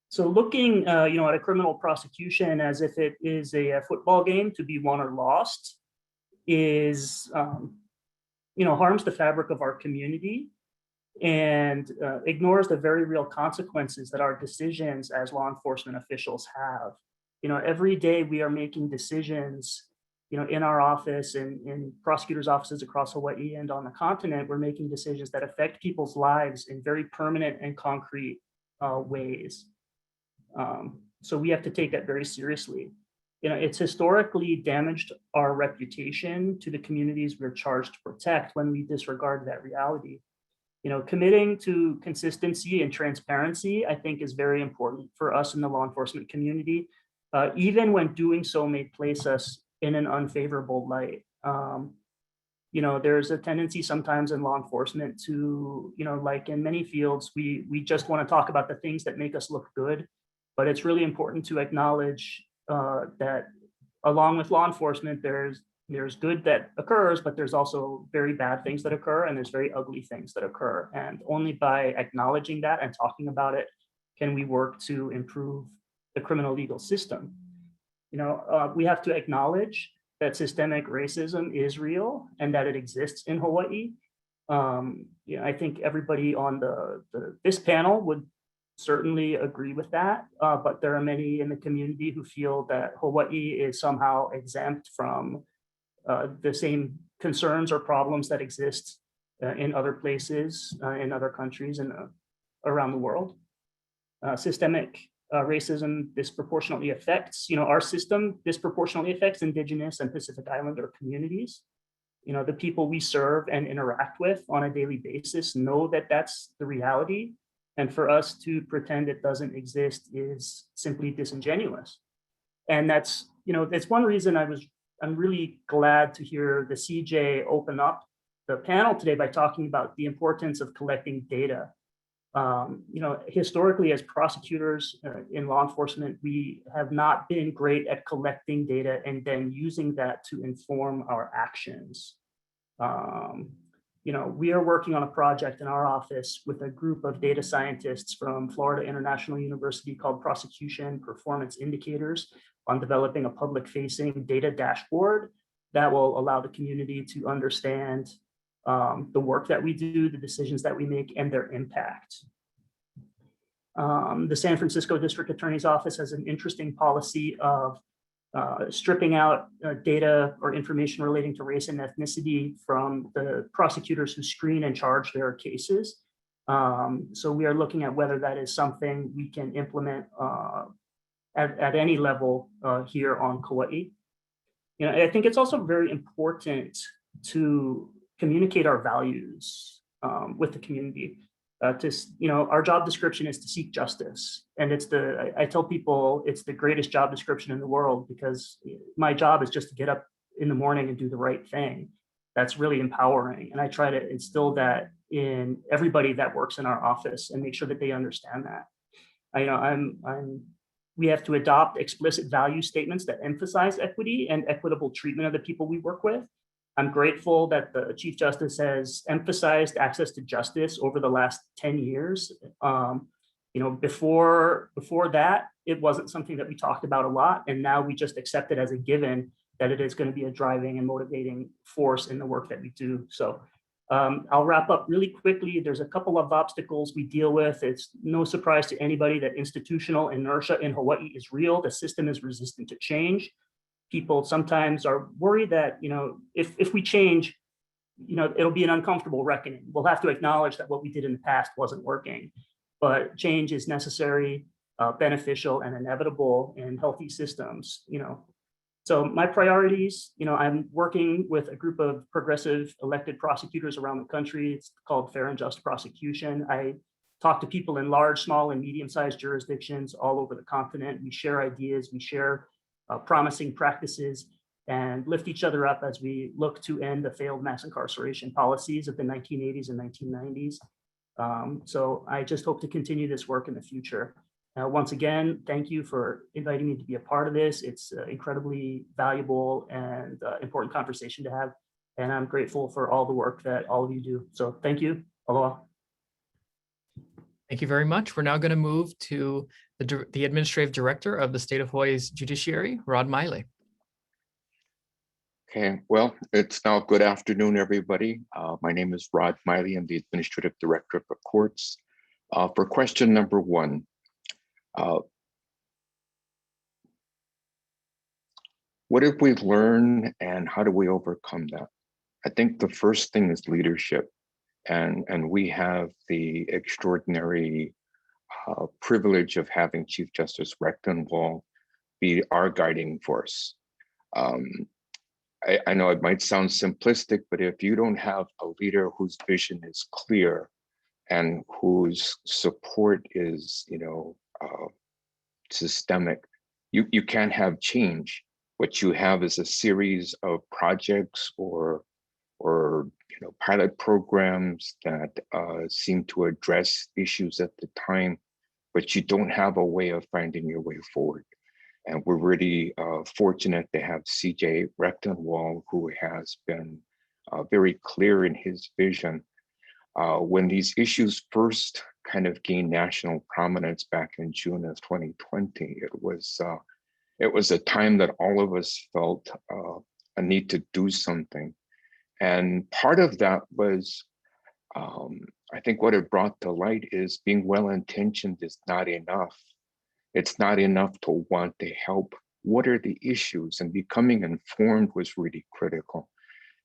So looking, you know, at a criminal prosecution as if it is a football game to be won or lost is, you know, harms the fabric of our community and ignores the very real consequences that our decisions as law enforcement officials have. You know, every day we are making decisions, you know, in our office and in prosecutors' offices across Hawaii and on the continent, we're making decisions that affect people's lives in very permanent and concrete ways. So we have to take that very seriously. it's historically damaged our reputation to the communities we're charged to protect when we disregard that reality. Committing to consistency and transparency, I think, is very important for us in the law enforcement community, even when doing so may place us in an unfavorable light. There's a tendency sometimes in law enforcement to, like in many fields, we just want to talk about the things that make us look good, but it's really important to acknowledge that along with law enforcement, there's good that occurs, but there's also very bad things that occur, and there's very ugly things that occur. And only by acknowledging that and talking about it can we work to improve the criminal legal system. We have to acknowledge that systemic racism is real and that it exists in Hawaii. I think everybody on this panel would certainly agree with that, but there are many in the community who feel that Hawaii is somehow exempt from the same concerns or problems that exist in other places, in other countries and around the world. Systemic racism disproportionately affects, our system disproportionately affects Indigenous and Pacific Islander communities. The people we serve and interact with on a daily basis know that that's the reality. And for us to pretend it doesn't exist is simply disingenuous. And that's one reason I'm really glad to hear the CJ open up the panel today by talking about the importance of collecting data. Historically, as prosecutors in law enforcement, we have not been great at collecting data and then using that to inform our actions. We are working on a project in our office with a group of data scientists from Florida International University called Prosecuting Performance Indicators on developing a public-facing data dashboard that will allow the community to understand the work that we do, the decisions that we make, and their impact. The San Francisco District Attorney's Office has an interesting policy of stripping out data or information relating to race and ethnicity from the prosecutors who screen and charge their cases. So we are looking at whether that is something we can implement at any level here on Kauai. I think it's also very important to communicate our values with the community. Our job description is to seek justice, and I tell people it's the greatest job description in the world, because my job is just to get up in the morning and do the right thing. That's really empowering, and I try to instill that in everybody that works in our office and make sure that they understand that. We have to adopt explicit value statements that emphasize equity and equitable treatment of the people we work with. I'm grateful that the Chief Justice has emphasized access to justice over the last 10 years. Before that, it wasn't something that we talked about a lot, and now we just accept it as a given that it is going to be a driving and motivating force in the work that we do. So I'll wrap up really quickly. There's a couple of obstacles we deal with. It's no surprise to anybody that institutional inertia in Hawaii is real. The system is resistant to change. People sometimes are worried that, if we change, it'll be an uncomfortable reckoning. We'll have to acknowledge that what we did in the past wasn't working, but change is necessary, beneficial, and inevitable in healthy systems. So my priorities, I'm working with a group of progressive elected prosecutors around the country. It's called Fair and Just Prosecution. I talk to people in large, small, and medium-sized jurisdictions all over the continent. We share ideas, we share promising practices, and lift each other up as we look to end the failed mass incarceration policies of the 1980s and 1990s. So I just hope to continue this work in the future. Once again, thank you for inviting me to be a part of this. It's incredibly valuable and important conversation to have. And I'm grateful for all the work that all of you do. So thank you. Aloha. Thank you very much. We're now going to move to the Administrative Director of the State of Hawaii's Judiciary, Rod Miley. Okay, well, it's now good afternoon, everybody. My name is Rod Miley. I'm the Administrative Director of the Courts. For question number one, what have we learned and how do we overcome that? I think the first thing is leadership. And we have the extraordinary privilege of having Chief Justice Rectenwald be our guiding force. I know it might sound simplistic, but if you don't have a leader whose vision is clear and whose support is, systemic, you can't have change. What you have is a series of projects or pilot programs that seem to address issues at the time, but you don't have a way of finding your way forward. And we're really fortunate to have CJ Rechtenwald, who has been very clear in his vision. When these issues first kind of gained national prominence back in June of 2020, it was a time that all of us felt a need to do something. And part of that was, I think what it brought to light is being well-intentioned is not enough. It's not enough to want to help. What are the issues? And becoming informed was really critical.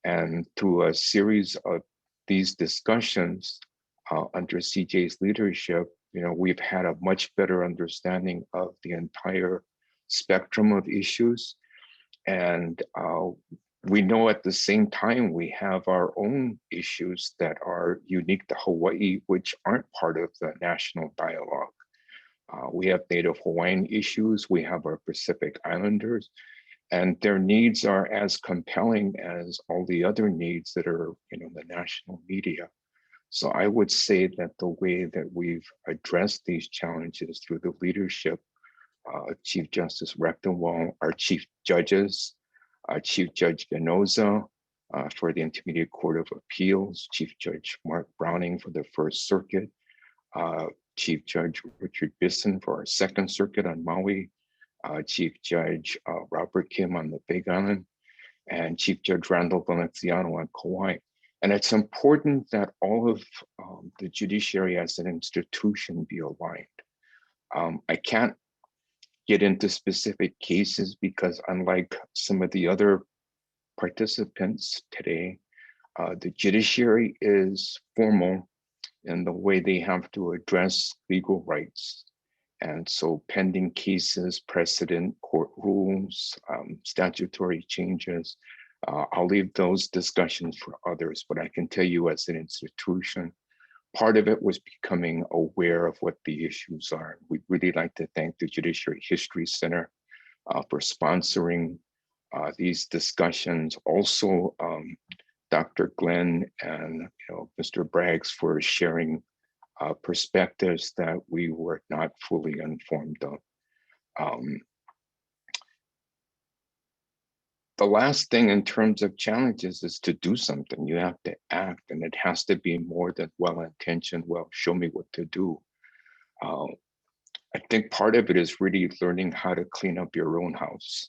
And through a series of these discussions under CJ's leadership, we've had a much better understanding of the entire spectrum of issues. And we know at the same time we have our own issues that are unique to Hawaii, which aren't part of the national dialogue. We have Native Hawaiian issues, we have our Pacific Islanders, and their needs are as compelling as all the other needs that are in the national media. So I would say that the way that we've addressed these challenges through the leadership of Chief Justice Rechtenwald, our chief judges, Chief Judge Ganoza for the Intermediate Court of Appeals, Chief Judge Mark Browning for the First Circuit, Chief Judge Richard Bisson for our Second Circuit on Maui, Chief Judge Robert Kim on the Big Island, and Chief Judge Randall Valenciano on Kauai. And it's important that all of the judiciary as an institution be aligned. I can't get into specific cases because unlike some of the other participants today, the judiciary is formal in the way they have to address legal rights. And so pending cases, precedent, court rules, statutory changes, I'll leave those discussions for others, but I can tell you as an institution, part of it was becoming aware of what the issues are. We'd really like to thank the Judiciary History Center for sponsoring these discussions. Also, Dr. Glenn and Mr. Braggs for sharing perspectives that we were not fully informed of. The last thing in terms of challenges is to do something. You have to act, and it has to be more than well-intentioned, well, show me what to do. I think part of it is really learning how to clean up your own house.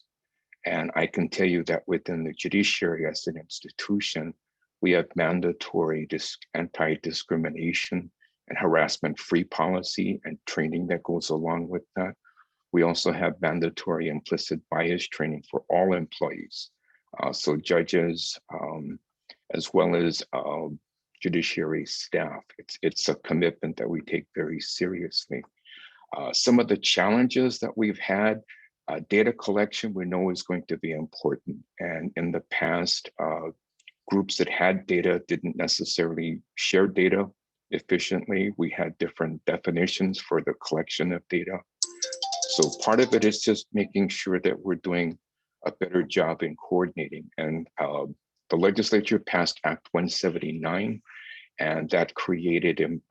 And I can tell you that within the judiciary as an institution, we have mandatory anti-discrimination and harassment-free policy and training that goes along with that. We also have mandatory implicit bias training for all employees. So judges, as well as judiciary staff. It's a commitment that we take very seriously. Some of the challenges that we've had, data collection we know is going to be important. And in the past, groups that had data didn't necessarily share data efficiently. We had different definitions for the collection of data. So part of it is just making sure that we're doing a better job in coordinating. And the legislature passed Act 179, and that created,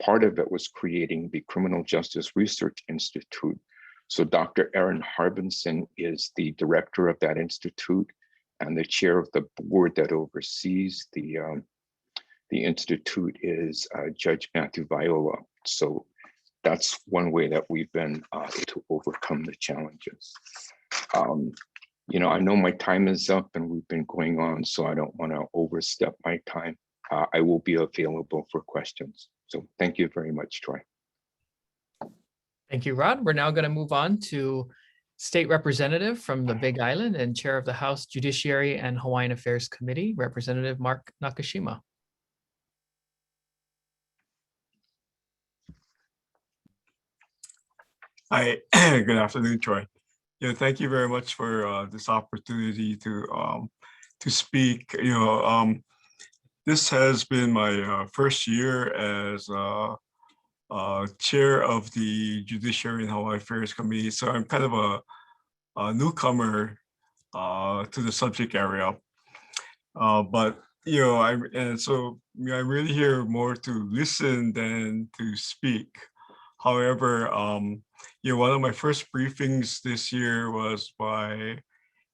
part of it was creating the Criminal Justice Research Institute. So Dr. Aaron Harbinson is the director of that institute and the chair of the board that oversees the institute is Judge Matthew Viola. So that's one way that we've been able to overcome the challenges. I know my time is up and we've been going on, so I don't want to overstep my time. I will be available for questions. So thank you very much, Troy. Thank you, Rod. We're now going to move on to State Representative from the Big Island and Chair of the House Judiciary and Hawaiian Affairs Committee, Representative Mark Nakashima. Hi, good afternoon, Troy. thank you very much for this opportunity to speak. This has been my first year as chair of the Judiciary and Hawaii Affairs Committee, so I'm kind of a newcomer to the subject area. But I'm really here more to listen than to speak. However, one of my first briefings this year was by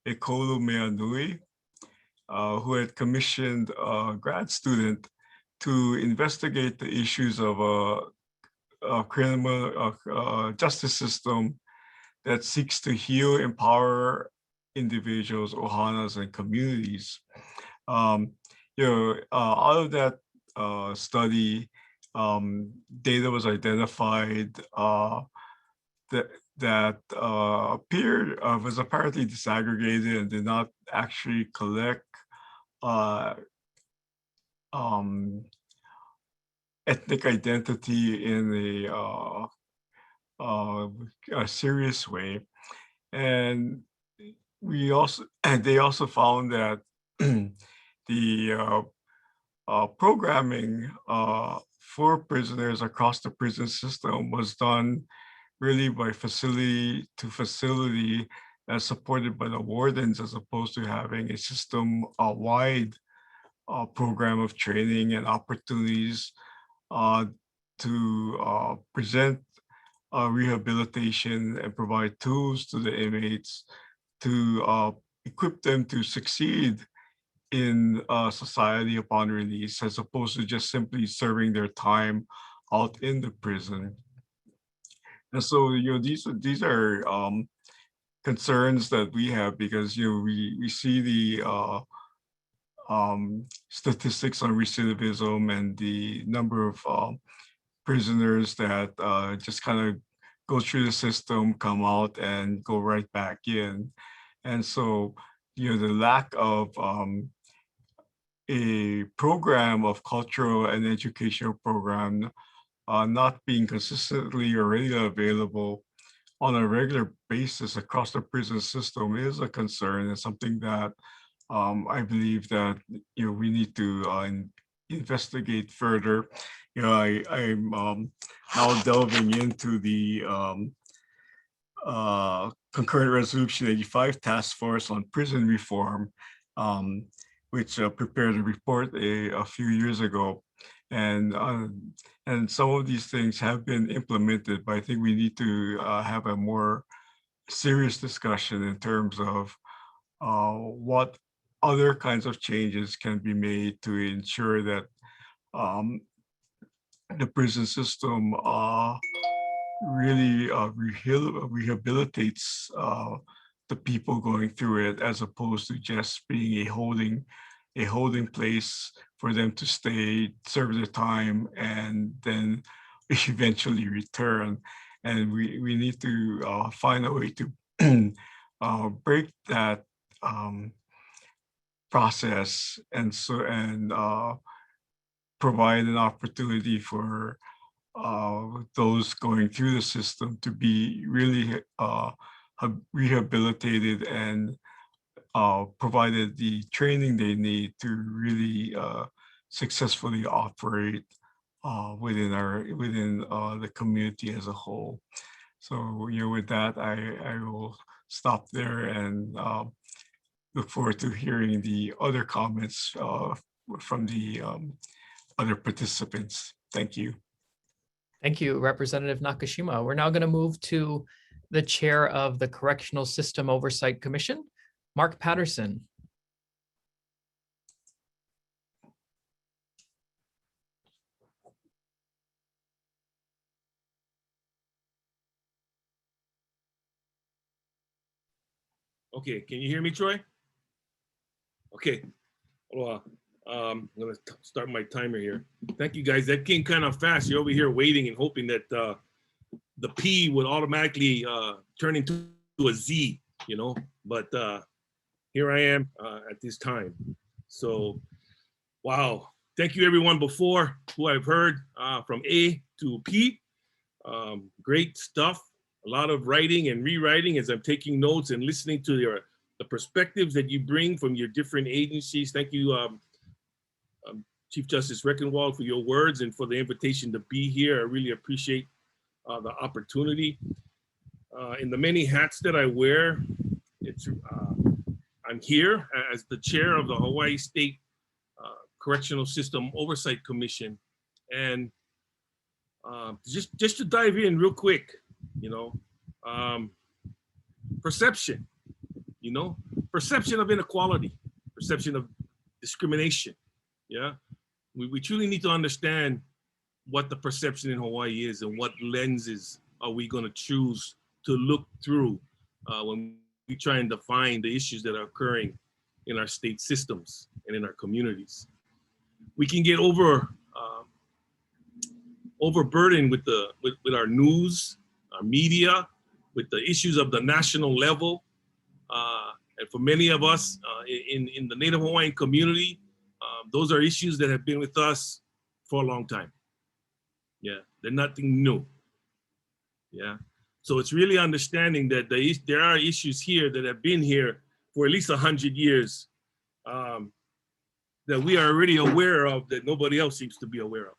Ekolu Meanui, who had commissioned a grad student to investigate the issues of a criminal justice system that seeks to heal, empower individuals, ohanas, and communities. Out of that study, data was identified that appeared was apparently disaggregated and did not actually collect ethnic identity in a serious way. And they also found that the programming for prisoners across the prison system was done really by facility to facility as supported by the wardens, as opposed to having a system-wide program of training and opportunities to present rehabilitation and provide tools to the inmates to equip them to succeed in society upon release, as opposed to just simply serving their time out in the prison. And so, these are concerns that we have, because we see the statistics on recidivism and the number of prisoners that just kind of go through the system, come out, and go right back in. And so, the lack of a program of cultural and educational program not being consistently or regularly available on a regular basis across the prison system is a concern, and something that I believe that we need to investigate further. I'm now delving into the Concurrent Resolution 85 Task Force on Prison Reform, which prepared a report a few years ago. And some of these things have been implemented, but I think we need to have a more serious discussion in terms of what other kinds of changes can be made to ensure that the prison system really rehabilitates the people going through it, as opposed to just being a holding place for them to stay, serve their time, and then eventually return. And we need to find a way to break that process, and provide an opportunity for those going through the system to be really rehabilitated and provided the training they need to really successfully operate within the community as a whole. So with that, I will stop there and look forward to hearing the other comments from the other participants. Thank you. Thank you, Representative Nakashima. We're now going to move to the chair of the Correctional System Oversight Commission, Mark Patterson. Okay, can you hear me, Troy? Okay, aloha. I'm gonna start my timer here. Thank you, guys. That came kind of fast. You're over here waiting and hoping that the P would automatically turn into a Z, but here I am at this time. So, wow. Thank you everyone before who I've heard from A to P. Great stuff. a lot of writing and rewriting as I'm taking notes and listening to the perspectives that you bring from your different agencies. Thank you, Chief Justice Reckenwald, for your words and for the invitation to be here. I really appreciate the opportunity. In the many hats that I wear, I'm here as the chair of the Hawaiʻi State Correctional System Oversight Commission. And just to dive in real quick, perception, perception of inequality, perception of discrimination. Yeah, we truly need to understand what the perception in Hawaii is and what lenses are we going to choose to look through when we try and define the issues that are occurring in our state systems and in our communities. We can get overburdened with our news, our media, with the issues of the national level. And for many of us in the Native Hawaiian community, those are issues that have been with us for a long time. Yeah, they're nothing new. Yeah, so it's really understanding that there are issues here that have been here for at least 100 years that we are already aware of that nobody else seems to be aware of.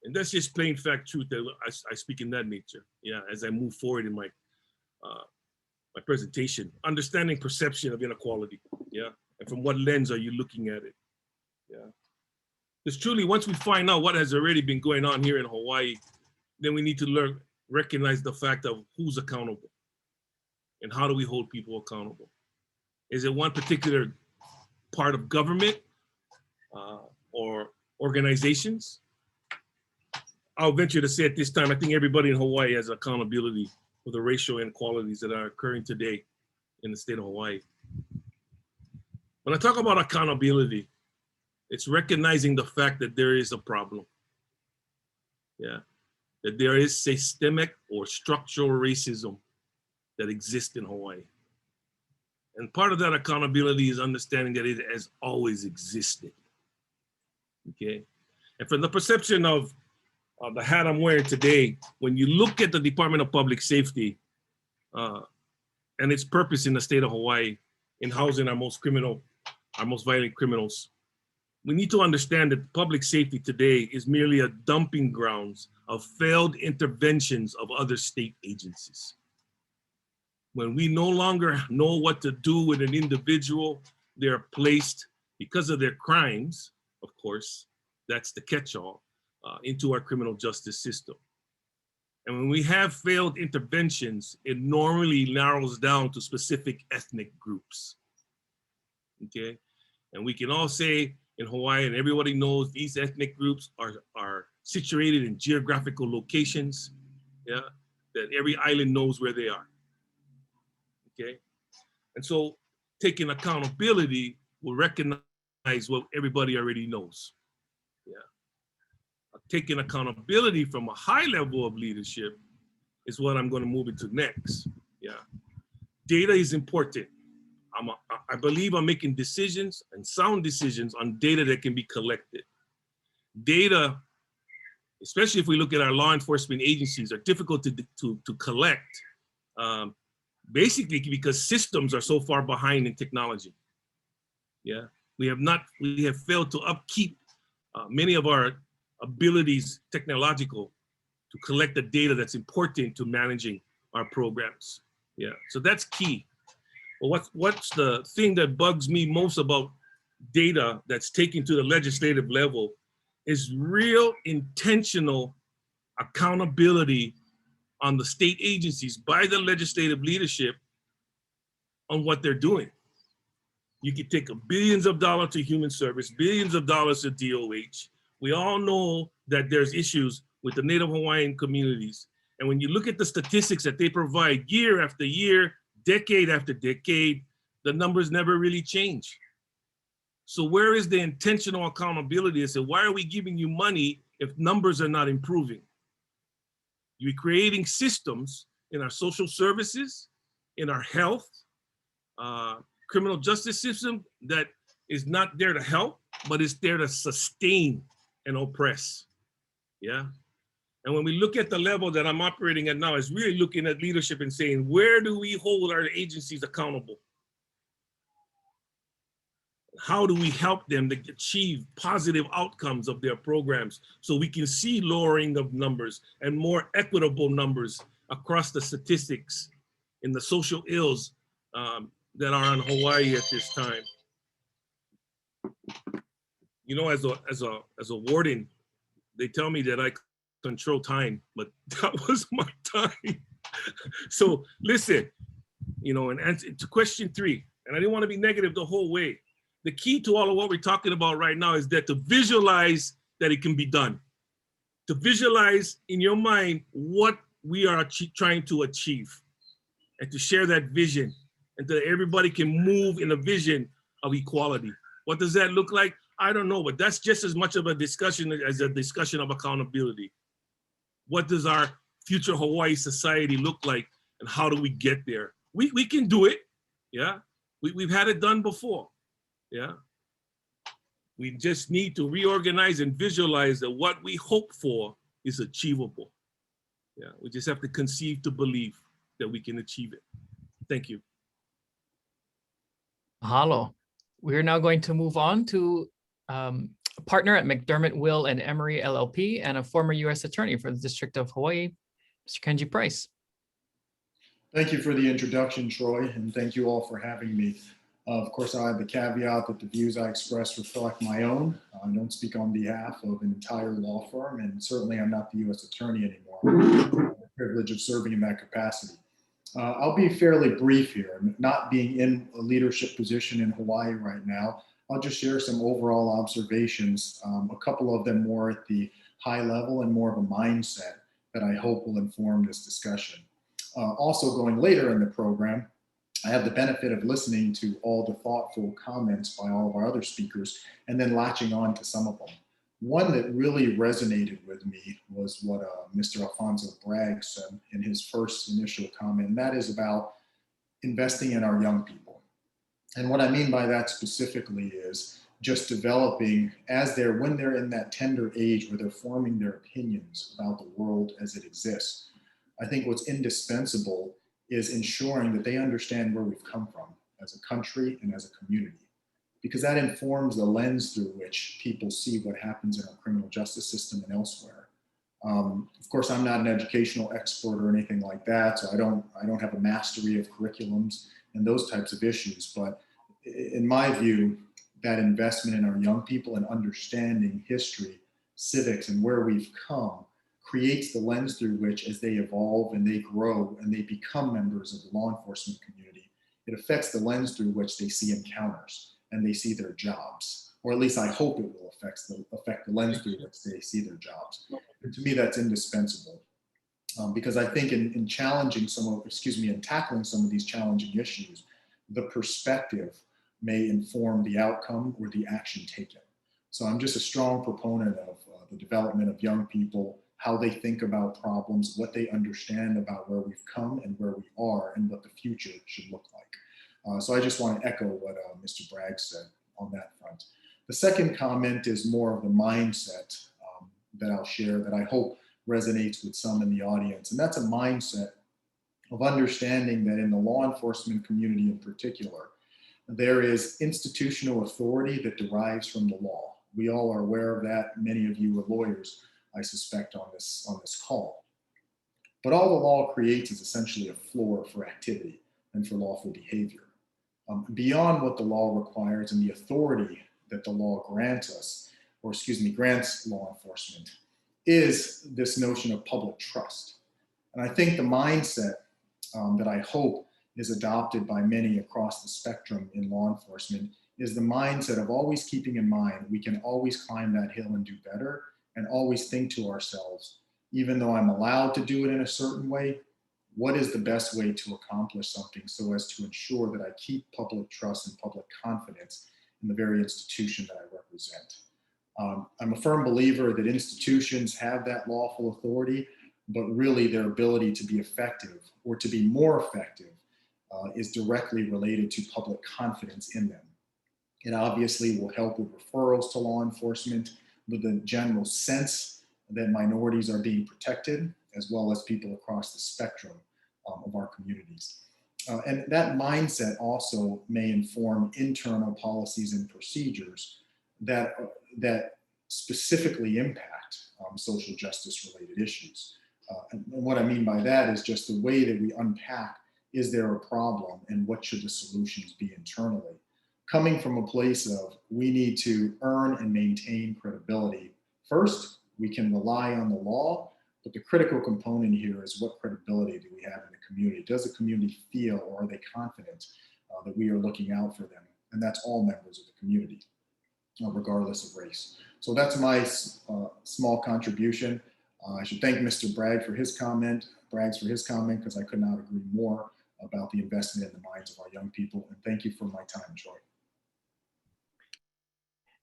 And that's just plain fact truth that I speak in that nature. Yeah, as I move forward in my my presentation, understanding perception of inequality. Yeah, and from what lens are you looking at it? Yeah, because truly, once we find out what has already been going on here in Hawaii, then we need to recognize the fact of who's accountable and how do we hold people accountable. Is it one particular part of government or organizations? I'll venture to say at this time, I think everybody in Hawaii has accountability for the racial inequalities that are occurring today in the state of Hawaii. When I talk about accountability, it's recognizing the fact that there is a problem. Yeah, that there is systemic or structural racism that exists in Hawaii. And part of that accountability is understanding that it has always existed. Okay, and from the perception of the hat I'm wearing today, when you look at the Department of Public Safety and its purpose in the state of Hawaii in housing our most violent criminals, we need to understand that public safety today is merely a dumping grounds of failed interventions of other state agencies. When we no longer know what to do with an individual, they're placed, because of their crimes, of course, that's the catch-all, into our criminal justice system. And when we have failed interventions, it normally narrows down to specific ethnic groups. Okay, and we can all say in Hawaii, and everybody knows these ethnic groups are situated in geographical locations, yeah, that every island knows where they are. Okay, and so taking accountability will recognize what everybody already knows. Yeah, taking accountability from a high level of leadership is what I'm going to move into next. Yeah, data is important. I believe I'm making decisions and sound decisions on data that can be collected. Data, especially if we look at our law enforcement agencies, are difficult to collect, basically because systems are so far behind in technology. Yeah, we have failed to upkeep many of our abilities technological to collect the data that's important to managing our programs. Yeah, so that's key. But what's the thing that bugs me most about data that's taken to the legislative level is real intentional accountability on the state agencies by the legislative leadership on what they're doing. You could take billions of dollars to human service, billions of dollars to DOH. We all know that there's issues with the Native Hawaiian communities. And when you look at the statistics that they provide year after year, decade after decade, the numbers never really change. So where is the intentional accountability? I said, why are we giving you money if numbers are not improving? You're creating systems in our social services, in our health, criminal justice system that is not there to help, but is there to sustain and oppress. Yeah. And when we look at the level that I'm operating at now, it's really looking at leadership and saying, where do we hold our agencies accountable? How do we help them to achieve positive outcomes of their programs so we can see lowering of numbers and more equitable numbers across the statistics in the social ills that are on Hawaii at this time? You know, as a warden, they tell me that I control time, but that was my time. So listen, you know, and answer to question 3, and I didn't want to be negative the whole way. The key to all of what we're talking about right now is that to visualize that it can be done. To visualize in your mind what we are trying to achieve, and to share that vision, and that everybody can move in a vision of equality. What does that look like? I don't know, but that's just as much of a discussion as a discussion of accountability. What does our future Hawaii society look like, and how do we get there? We can do it, yeah? We've had it done before, yeah? We just need to reorganize and visualize that what we hope for is achievable. Yeah, we just have to conceive to believe that we can achieve it. Thank you. Mahalo. We're now going to move on to a partner at McDermott, Will and Emery LLP and a former U.S. attorney for the District of Hawaii, Mr. Kenji Price. Thank you for the introduction, Troy, and thank you all for having me. Of course, I have the caveat that the views I express reflect my own. I don't speak on behalf of an entire law firm, and certainly I'm not the U.S. attorney anymore. I have the privilege of serving in that capacity. I'll be fairly brief here. Not being in a leadership position in Hawaii right now, I'll just share some overall observations, a couple of them more at the high level and more of a mindset that I hope will inform this discussion. Also going later in the program, I have the benefit of listening to all the thoughtful comments by all of our other speakers and then latching on to some of them. One that really resonated with me was what Mr. Alfonso Bragg said in his first initial comment, and that is about investing in our young people. And what I mean by that specifically is just developing when they're in that tender age where they're forming their opinions about the world as it exists. I think what's indispensable is ensuring that they understand where we've come from as a country and as a community, because that informs the lens through which people see what happens in our criminal justice system and elsewhere. Of course, I'm not an educational expert or anything like that, so I don't have a mastery of curriculums and those types of issues, but in my view, that investment in our young people and understanding history, civics, and where we've come creates the lens through which, as they evolve and they grow and they become members of the law enforcement community, it affects the lens through which they see encounters and they see their jobs, or at least I hope it will affect the lens through which they see their jobs. And to me, that's indispensable because I think in tackling some of these challenging issues, the perspective may inform the outcome or the action taken. So I'm just a strong proponent of the development of young people, how they think about problems, what they understand about where we've come and where we are and what the future should look like. So I just want to echo what Mr. Bragg said on that front. The second comment is more of the mindset that I'll share that I hope resonates with some in the audience. And that's a mindset of understanding that in the law enforcement community in particular, there is institutional authority that derives from the law. We all are aware of that. Many of you are lawyers, I suspect, on this call. But all the law creates is essentially a floor for activity and for lawful behavior. Beyond what the law requires and the authority that the law grants law enforcement, is this notion of public trust. And I think the mindset that I hope is adopted by many across the spectrum in law enforcement is the mindset of always keeping in mind we can always climb that hill and do better, and always think to ourselves, even though I'm allowed to do it in a certain way, what is the best way to accomplish something so as to ensure that I keep public trust and public confidence in the very institution that I represent. I'm a firm believer that institutions have that lawful authority, but really their ability to be effective or to be more effective is directly related to public confidence in them. It obviously will help with referrals to law enforcement, with a general sense that minorities are being protected, as well as people across the spectrum of our communities. And that mindset also may inform internal policies and procedures that specifically impact social justice related issues. And what I mean by that is just the way that we unpack, is there a problem and what should the solutions be internally? Coming from a place of, we need to earn and maintain credibility. First, we can rely on the law, but the critical component here is, what credibility do we have in the community? Does the community feel, or are they confident that we are looking out for them? And that's all members of the community, regardless of race. So that's my small contribution. I should thank Mr. Braggs for his comment, because I could not agree more about the investment in the minds of our young people. And thank you for my time, Troy.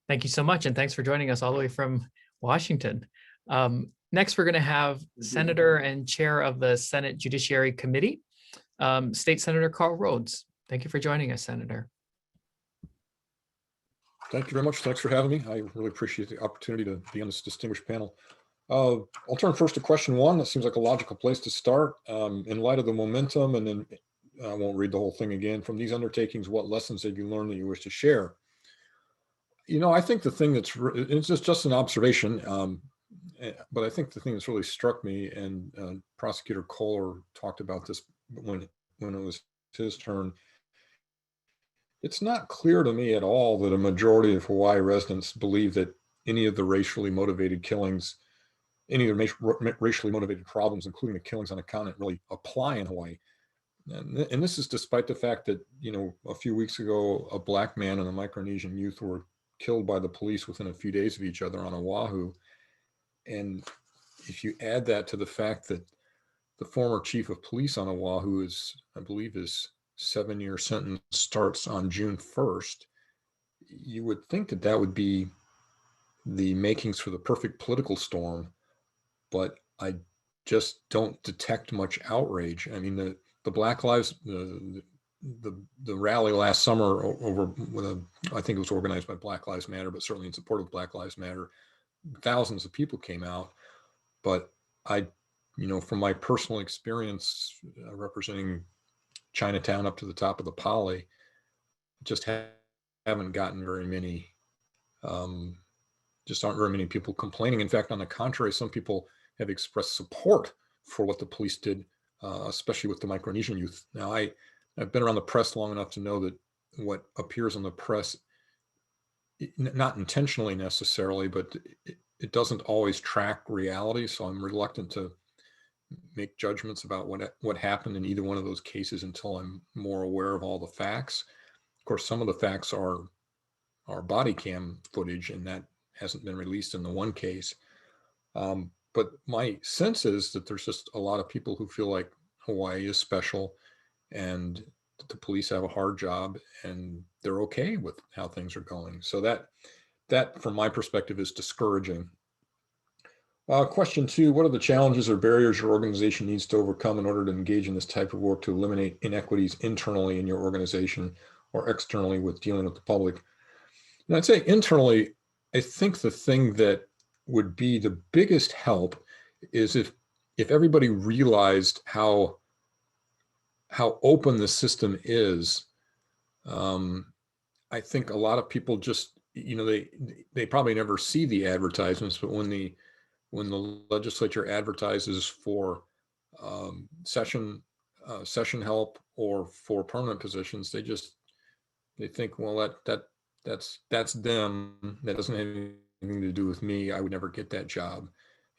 Thank you so much. And thanks for joining us all the way from Washington. Next, we're going to have Senator and Chair of the Senate Judiciary Committee, State Senator Carl Rhodes. Thank you for joining us, Senator. Thank you very much. Thanks for having me. I really appreciate the opportunity to be on this distinguished panel. I'll turn first to question one. That seems like a logical place to start. In light of the momentum, and then I won't read the whole thing again, from these undertakings, what lessons have you learned that you wish to share? You know, I think the thing it's just an observation, but I think the thing that's really struck me, and Prosecutor Kohler talked about this when it was his turn, it's not clear to me at all that a majority of Hawaii residents believe that any of the racially motivated killings, any of the racially motivated problems, including the killings on the continent, really apply in Hawaii. And this is despite the fact that, you know, a few weeks ago, a Black man and a Micronesian youth were killed by the police within a few days of each other on Oahu. And if you add that to the fact that the former chief of police on Oahu is, I believe, his 7-year sentence starts on June 1st, you would think that that would be the makings for the perfect political storm, but I just don't detect much outrage. I mean, the Black Lives, the rally last summer over, I think it was organized by Black Lives Matter, but certainly in support of Black Lives Matter, thousands of people came out. But I, you know, from my personal experience representing Chinatown up to the top of the Poly, just haven't gotten very many, just aren't very many people complaining. In fact, on the contrary, some people have expressed support for what the police did, especially with the Micronesian youth. Now, I've been around the press long enough to know that what appears on the press, not intentionally necessarily, but it doesn't always track reality. So I'm reluctant to make judgments about what happened in either one of those cases until I'm more aware of all the facts. Of course, some of the facts are body cam footage, and that hasn't been released in the one case. But my sense is that there's just a lot of people who feel like Hawaii is special and that the police have a hard job and they're okay with how things are going. So that from my perspective is discouraging. Question two, what are the challenges or barriers your organization needs to overcome in order to engage in this type of work to eliminate inequities internally in your organization or externally with dealing with the public? And I'd say internally, I think the thing that would be the biggest help is if everybody realized how open the system is. I think a lot of people just, you know, they probably never see the advertisements, but when the legislature advertises for session help or for permanent positions, they think, well, that's them. That doesn't have anything to do with me. I would never get that job,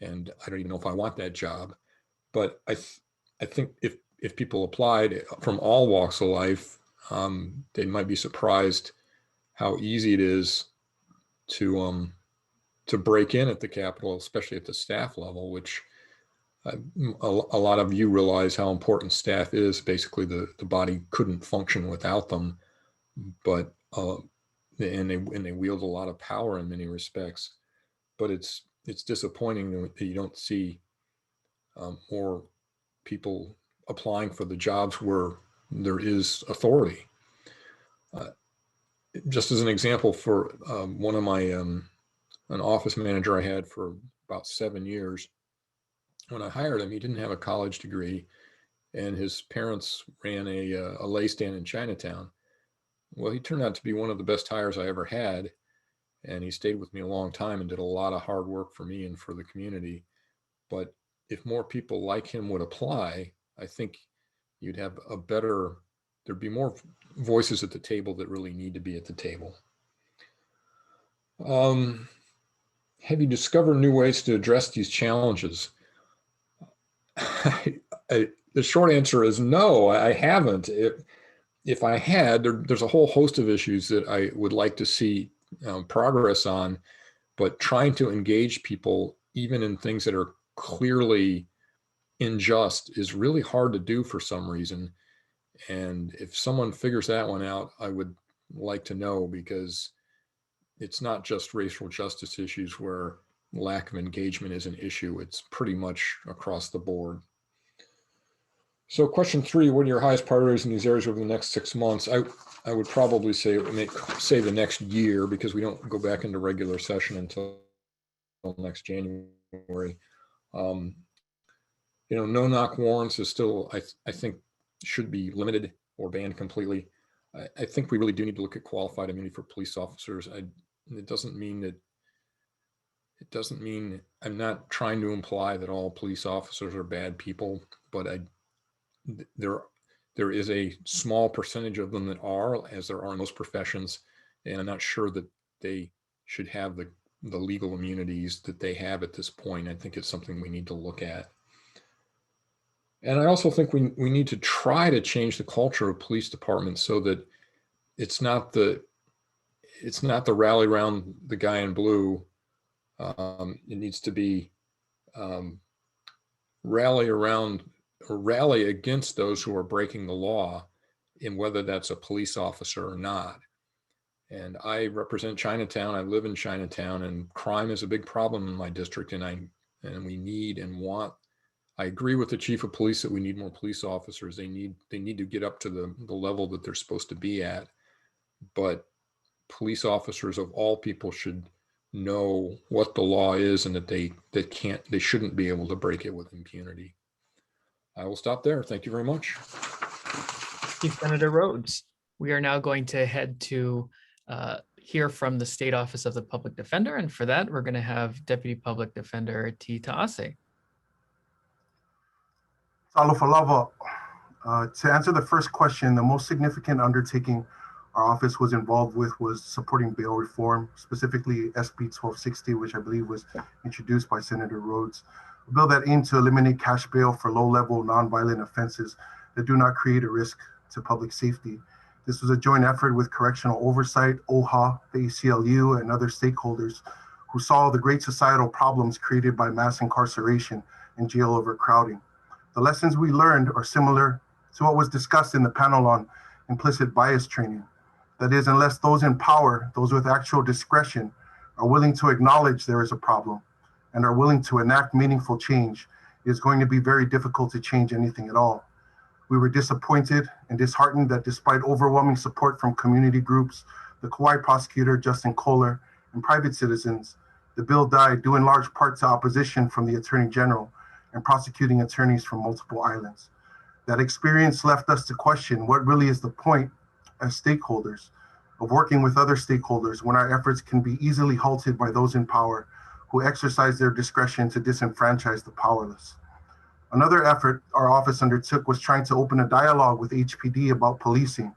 and I don't even know if I want that job. But I think if people applied from all walks of life, they might be surprised how easy it is to break in at the Capitol, especially at the staff level, which a lot of you realize how important staff is. Basically, the body couldn't function without them, but and they wield a lot of power in many respects. But it's disappointing that you don't see more people applying for the jobs where there is authority. Just as an example, for one of my an office manager I had for about 7 years. When I hired him, he didn't have a college degree, and his parents ran a lei stand in Chinatown. Well, he turned out to be one of the best hires I ever had, and he stayed with me a long time and did a lot of hard work for me and for the community. But if more people like him would apply, I think you'd have there'd be more voices at the table that really need to be at the table. Have you discovered new ways to address these challenges? The short answer is no, I haven't. If I had, there's a whole host of issues that I would like to see progress on, but trying to engage people, even in things that are clearly unjust, is really hard to do for some reason. And if someone figures that one out, I would like to know, because it's not just racial justice issues where lack of engagement is an issue. It's pretty much across the board. So question 3, what are your highest priorities in these areas over the next 6 months? I would probably say the next year, because we don't go back into regular session until next January. No-knock warrants is still, I think, should be limited or banned completely. I think we really do need to look at qualified immunity for police officers. It doesn't mean I'm not trying to imply that all police officers are bad people, but there is a small percentage of them that are, as there are in most professions, and I'm not sure that they should have the legal immunities that they have at this point. I think it's something we need to look at. And I also think we need to try to change the culture of police departments so that it's not the rally around the guy in blue. It needs to be rally around or rally against those who are breaking the law, in whether that's a police officer or not. And I represent Chinatown. I live in Chinatown, and crime is a big problem in my district. And we need and want. I agree with the chief of police that we need more police officers. They need to get up to the level that they're supposed to be at. But police officers of all people should know what the law is, and that they shouldn't be able to break it with impunity. I will stop there. Thank you very much. Thank you, Senator Rhodes. We are now going to head to hear from the State Office of the Public Defender. And for that, we're going to have Deputy Public Defender T. Ta'ase. Alofa lava. To answer the first question, the most significant undertaking our office was involved with was supporting bail reform, specifically SB 1260, which I believe was introduced by Senator Rhodes, a bill that aimed to eliminate cash bail for low-level nonviolent offenses that do not create a risk to public safety. This was a joint effort with Correctional Oversight, OHA, the ACLU, and other stakeholders who saw the great societal problems created by mass incarceration and jail overcrowding. The lessons we learned are similar to what was discussed in the panel on implicit bias training. That is, unless those in power, those with actual discretion, are willing to acknowledge there is a problem and are willing to enact meaningful change, it is going to be very difficult to change anything at all. We were disappointed and disheartened that despite overwhelming support from community groups, the Kauai prosecutor, Justin Kohler, and private citizens, the bill died due in large part to opposition from the Attorney General and prosecuting attorneys from multiple islands. That experience left us to question what really is the point as stakeholders of working with other stakeholders when our efforts can be easily halted by those in power who exercise their discretion to disenfranchise the powerless. Another effort our office undertook was trying to open a dialogue with HPD about policing.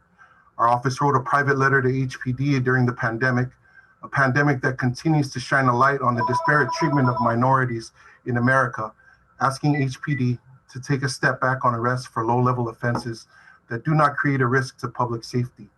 Our office wrote a private letter to HPD during the pandemic, a pandemic that continues to shine a light on the disparate treatment of minorities in America, asking HPD to take a step back on arrests for low-level offenses that do not create a risk to public safety.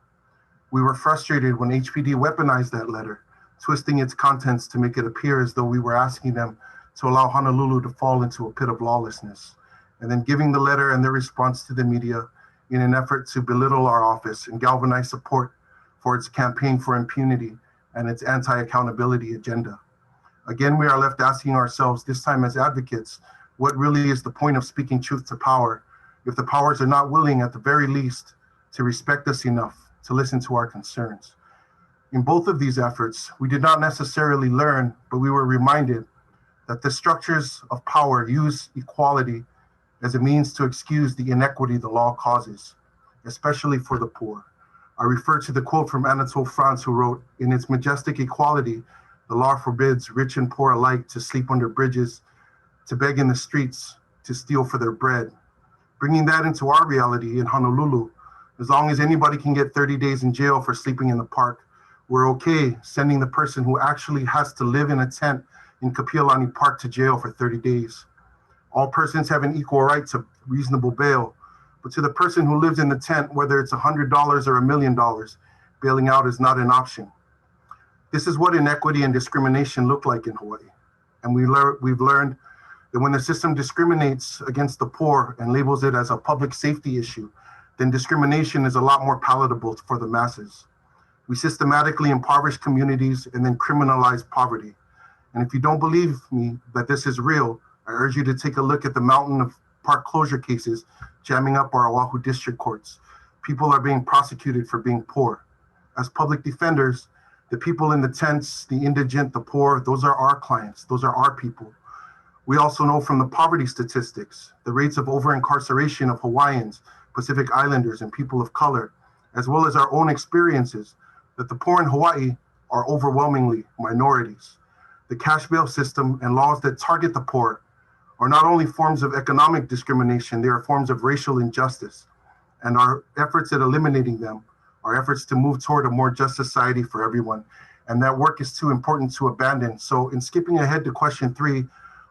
We were frustrated when HPD weaponized that letter, twisting its contents to make it appear as though we were asking them to allow Honolulu to fall into a pit of lawlessness, and then giving the letter and their response to the media in an effort to belittle our office and galvanize support for its campaign for impunity and its anti-accountability agenda. Again, we are left asking ourselves, this time as advocates, what really is the point of speaking truth to power if the powers are not willing, at the very least, to respect us enough to listen to our concerns? In both of these efforts, we did not necessarily learn, but we were reminded that the structures of power use equality as a means to excuse the inequity the law causes, especially for the poor. I refer to the quote from Anatole France, who wrote, "In its majestic equality, the law forbids rich and poor alike to sleep under bridges, to beg in the streets, to steal for their bread." Bringing that into our reality in Honolulu, as long as anybody can get 30 days in jail for sleeping in the park, we're okay sending the person who actually has to live in a tent in Kapiolani Park to jail for 30 days. All persons have an equal right to reasonable bail, but to the person who lives in the tent, whether it's $100 or $1 million, bailing out is not an option. This is what inequity and discrimination look like in Hawaii. And we've learned that when the system discriminates against the poor and labels it as a public safety issue, then discrimination is a lot more palatable for the masses. We systematically impoverish communities and then criminalize poverty. And if you don't believe me that this is real, I urge you to take a look at the mountain of park closure cases jamming up our Oahu district courts. People are being prosecuted for being poor. As public defenders, the people in the tents, the indigent, the poor, those are our clients, those are our people. We also know from the poverty statistics, the rates of over-incarceration of Hawaiians, Pacific Islanders, and people of color, as well as our own experiences, that the poor in Hawaii are overwhelmingly minorities. The cash bail system and laws that target the poor are not only forms of economic discrimination, they are forms of racial injustice. And our efforts at eliminating them are efforts to move toward a more just society for everyone. And that work is too important to abandon. So in skipping ahead to question 3,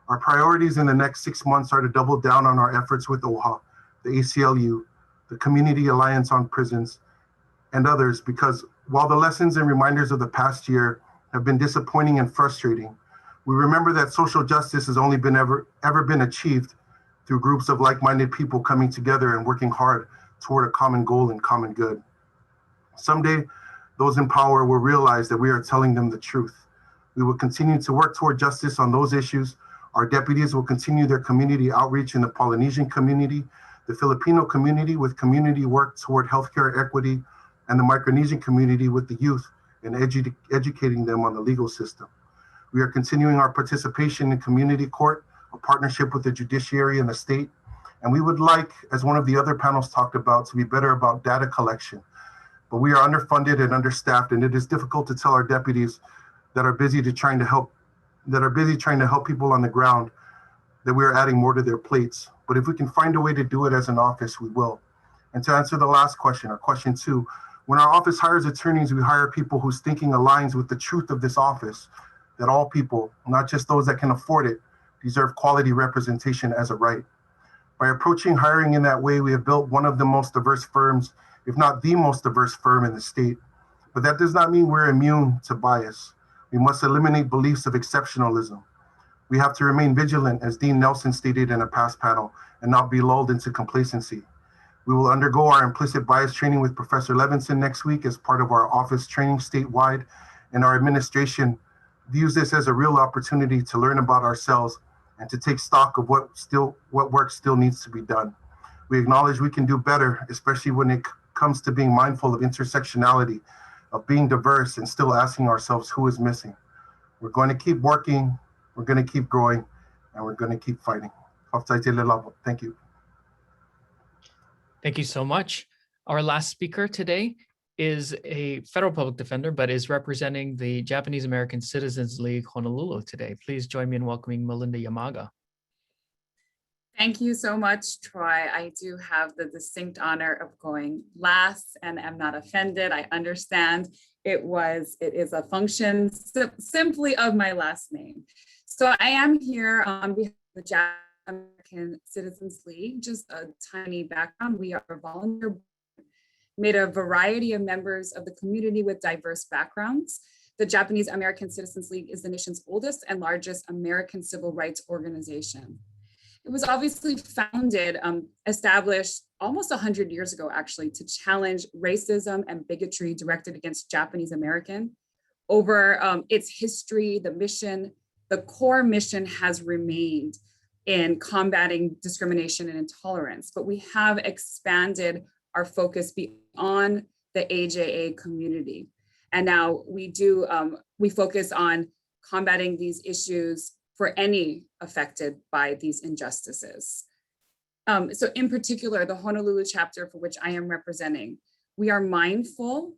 our priorities in the next 6 months are to double down on our efforts with OHA, the ACLU, the Community Alliance on Prisons, and others, because while the lessons and reminders of the past year have been disappointing and frustrating, we remember that social justice has only been ever been achieved through groups of like-minded people coming together and working hard toward a common goal and common good. Someday, those in power will realize that we are telling them the truth. We will continue to work toward justice on those issues. Our deputies will continue their community outreach in the Polynesian community, the Filipino community with community work toward healthcare equity, and the Micronesian community with the youth and educating them on the legal system. We are continuing our participation in community court, a partnership with the judiciary and the state. And we would like, as one of the other panels talked about, to be better about data collection. But we are underfunded and understaffed, and it is difficult to tell our deputies that are busy trying to help people on the ground that we are adding more to their plates. But if we can find a way to do it as an office, we will. And to answer the last question, or question 2, when our office hires attorneys, we hire people whose thinking aligns with the truth of this office, that all people, not just those that can afford it, deserve quality representation as a right. By approaching hiring in that way, we have built one of the most diverse firms, if not the most diverse firm in the state. But that does not mean we're immune to bias. We must eliminate beliefs of exceptionalism. We have to remain vigilant, as Dean Nelson stated in a past panel, and not be lulled into complacency. We will undergo our implicit bias training with Professor Levinson next week as part of our office training statewide, and our administration views this as a real opportunity to learn about ourselves and to take stock of what work still needs to be done. We acknowledge we can do better, especially when it comes to being mindful of intersectionality, of being diverse, and still asking ourselves who is missing. We're going to keep working, we're going to keep growing, and we're going to keep fighting. Thank you. Thank you so much. Our last speaker today is a federal public defender, but is representing the Japanese American Citizens League Honolulu today. Please join me in welcoming Melinda Yamaga. Thank you so much, Troy. I do have the distinct honor of going last and am not offended. I understand it is a function simply of my last name. So I am here on behalf of the Japanese American Citizens League. Just a tiny background. We are a volunteer made a variety of members of the community with diverse backgrounds. The Japanese American Citizens League is the nation's oldest and largest American civil rights organization. It was obviously founded, established almost 100 years ago, actually, to challenge racism and bigotry directed against Japanese American. Over its history, the core mission has remained in combating discrimination and intolerance, but we have expanded our focus beyond the AJA community. And now we focus on combating these issues for any affected by these injustices. So in particular, the Honolulu chapter for which I am representing, we are mindful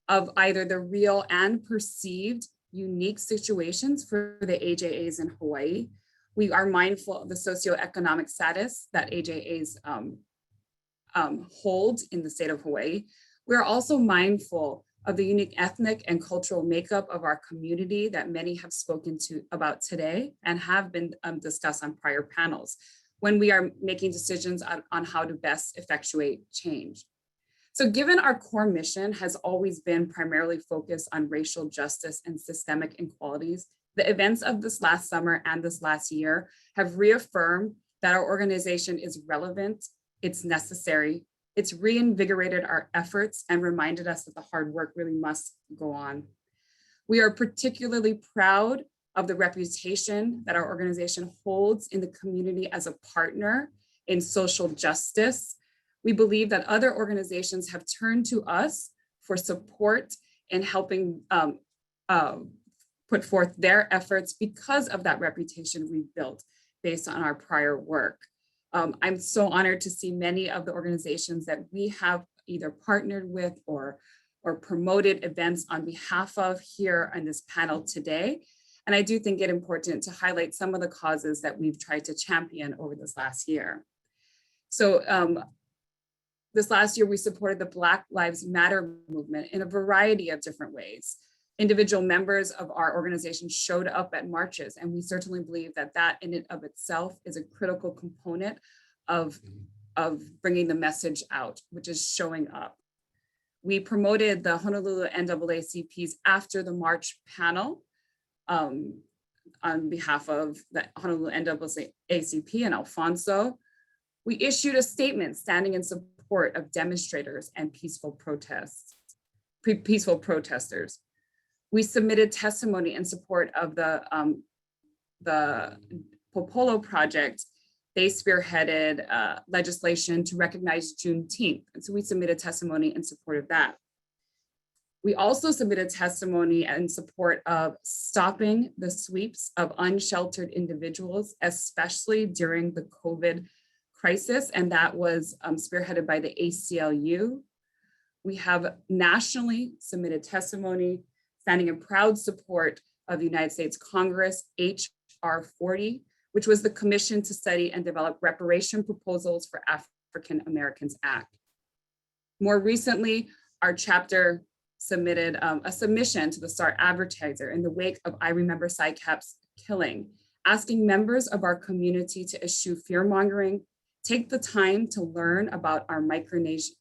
of either the real and perceived unique situations for the AJAs in Hawaii. We are mindful of the socioeconomic status that AJAs hold in the state of Hawaii. We're also mindful of the unique ethnic and cultural makeup of our community that many have spoken about today and have been discussed on prior panels when we are making decisions on how to best effectuate change. So given our core mission has always been primarily focused on racial justice and systemic inequalities, the events of this last summer and this last year have reaffirmed that our organization is relevant, it's necessary, it's reinvigorated our efforts and reminded us that the hard work really must go on. We are particularly proud of the reputation that our organization holds in the community as a partner in social justice. We believe that other organizations have turned to us for support in helping put forth their efforts because of that reputation we've built based on our prior work. I'm so honored to see many of the organizations that we have either partnered with or promoted events on behalf of here on this panel today. And I do think it important to highlight some of the causes that we've tried to champion over this last year. So this last year, we supported the Black Lives Matter movement in a variety of different ways. Individual members of our organization showed up at marches, and we certainly believe that that in and of itself is a critical component of bringing the message out, which is showing up. We promoted the Honolulu NAACP's After the March panel on behalf of the Honolulu NAACP and Alfonso. We issued a statement standing in support of demonstrators and peaceful protesters. We submitted testimony in support of the Popolo project. They spearheaded legislation to recognize Juneteenth. And so we submitted testimony in support of that. We also submitted testimony in support of stopping the sweeps of unsheltered individuals, especially during the COVID crisis, and that was spearheaded by the ACLU. We have nationally submitted testimony standing in proud support of the United States Congress, HR 40, which was the Commission to Study and Develop Reparation Proposals for African Americans Act. More recently, our chapter submitted a submission to the Star Advertiser in the wake of I Remember Naacp's killing, asking members of our community to eschew fear-mongering, take the time to learn about our Micronesian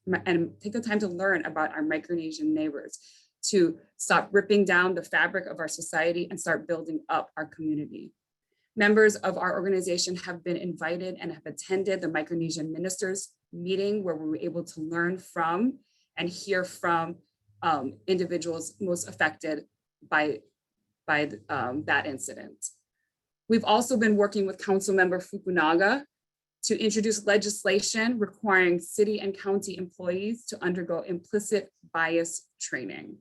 neighbors, to stop ripping down the fabric of our society and start building up our community. Members of our organization have been invited and have attended the Micronesian ministers meeting where we were able to learn from and hear from individuals most affected by that incident. We've also been working with Councilmember Fukunaga to introduce legislation requiring city and county employees to undergo implicit bias training.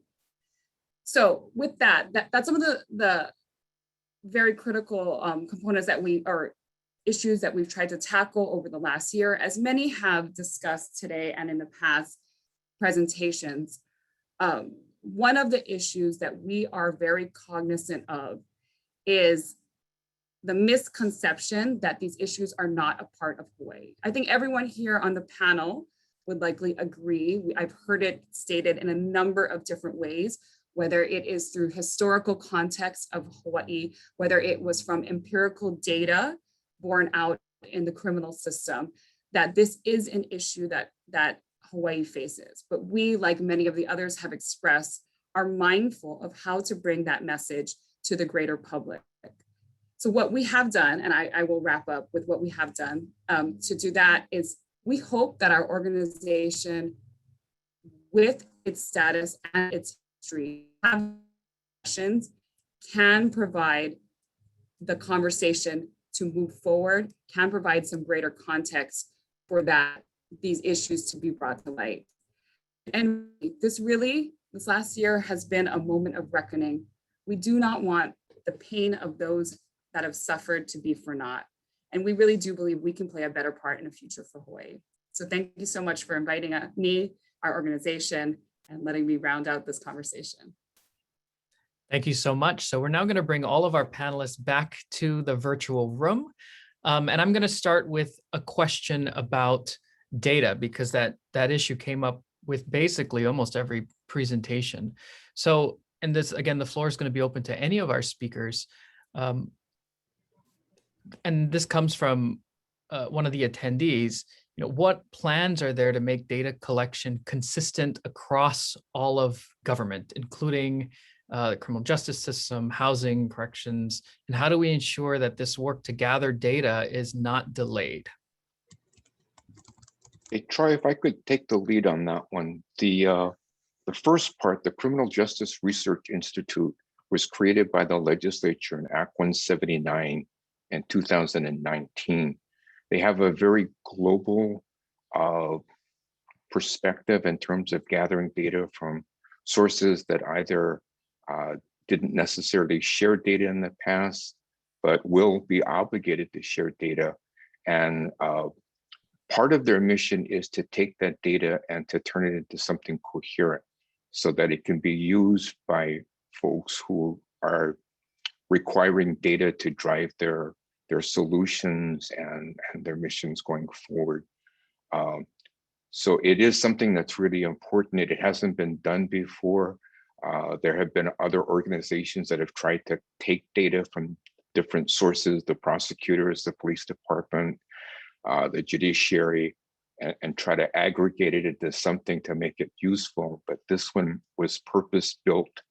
So with that's some of the very critical components or issues that we've tried to tackle over the last year, as many have discussed today and in the past presentations. One of the issues that we are very cognizant of is the misconception that these issues are not a part of Hawaii. I think everyone here on the panel would likely agree. I've heard it stated in a number of different ways, whether it is through historical context of Hawaii, whether it was from empirical data borne out in the criminal system, that this is an issue that Hawaii faces. But we, like many of the others have expressed, are mindful of how to bring that message to the greater public. So what we have done, and I will wrap up with what we have done to do that, is we hope that our organization, with its status and its history, can provide the conversation to move forward, can provide some greater context for these issues to be brought to light. And this really This last year has been a moment of reckoning. We do not want the pain of those that have suffered to be for naught. And we really do believe we can play a better part in the future for Hawaii. So thank you so much for inviting me, our organization, and letting me round out this conversation. Thank you so much. So we're now going to bring all of our panelists back to the virtual room. And I'm going to start with a question about data, because that issue came up with basically almost every presentation. So, and this, again, the floor is going to be open to any of our speakers. And this comes from one of the attendees. What plans are there to make data collection consistent across all of government, including the criminal justice system, housing, corrections, and how do we ensure that this work to gather data is not delayed? Hey, Troy, if I could take the lead on that one. The first part, the Criminal Justice Research Institute, was created by the legislature in Act 179 in 2019. They have a very global perspective in terms of gathering data from sources that either didn't necessarily share data in the past, but will be obligated to share data. And part of their mission is to take that data and to turn it into something coherent so that it can be used by folks who are requiring data to drive their solutions and their missions going forward. So it is something that's really important. It hasn't been done before. There have been other organizations that have tried to take data from different sources, the prosecutors, the police department, the judiciary, and try to aggregate it into something to make it useful. But this one was purpose-built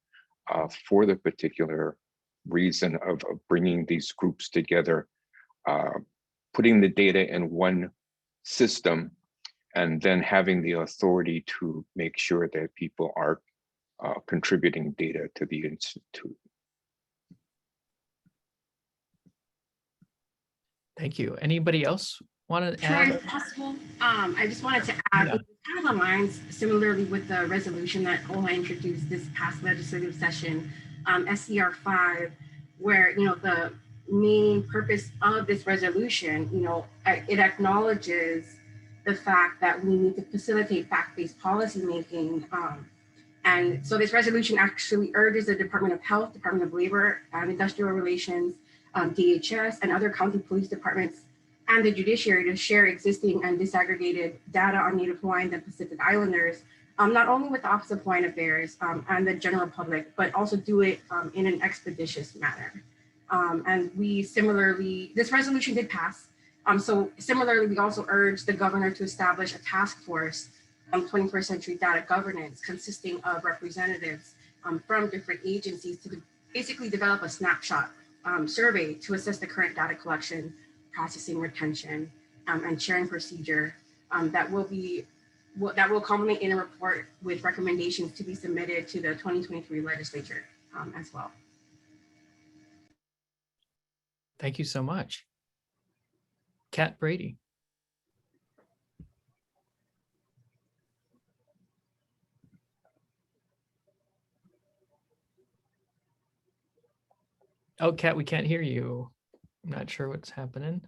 for the particular reason of bringing these groups together, putting the data in one system, and then having the authority to make sure that people are contributing data to the institute. Thank you. Anybody else want to add? If possible, I just wanted to add, it kind of aligns similarly with the resolution that OHA introduced this past legislative session, SCR 5, where the main purpose of this resolution, it acknowledges the fact that we need to facilitate fact-based policymaking. And so this resolution actually urges the Department of Health, Department of Labor and Industrial Relations, DHS, and other county police departments and the judiciary to share existing and disaggregated data on Native Hawaiians and Pacific Islanders, not only with the Office of Hawaiian Affairs and the general public, but also do it in an expeditious manner. And we similarly, this resolution did pass. So similarly, we also urge the governor to establish a task force on 21st century data governance consisting of representatives from different agencies to basically develop a snapshot survey to assess the current data collection, processing, retention, and sharing procedure that will culminate in a report with recommendations to be submitted to the 2023 legislature as well. Thank you so much. Kat Brady. Oh, Kat, we can't hear you. I'm not sure what's happening.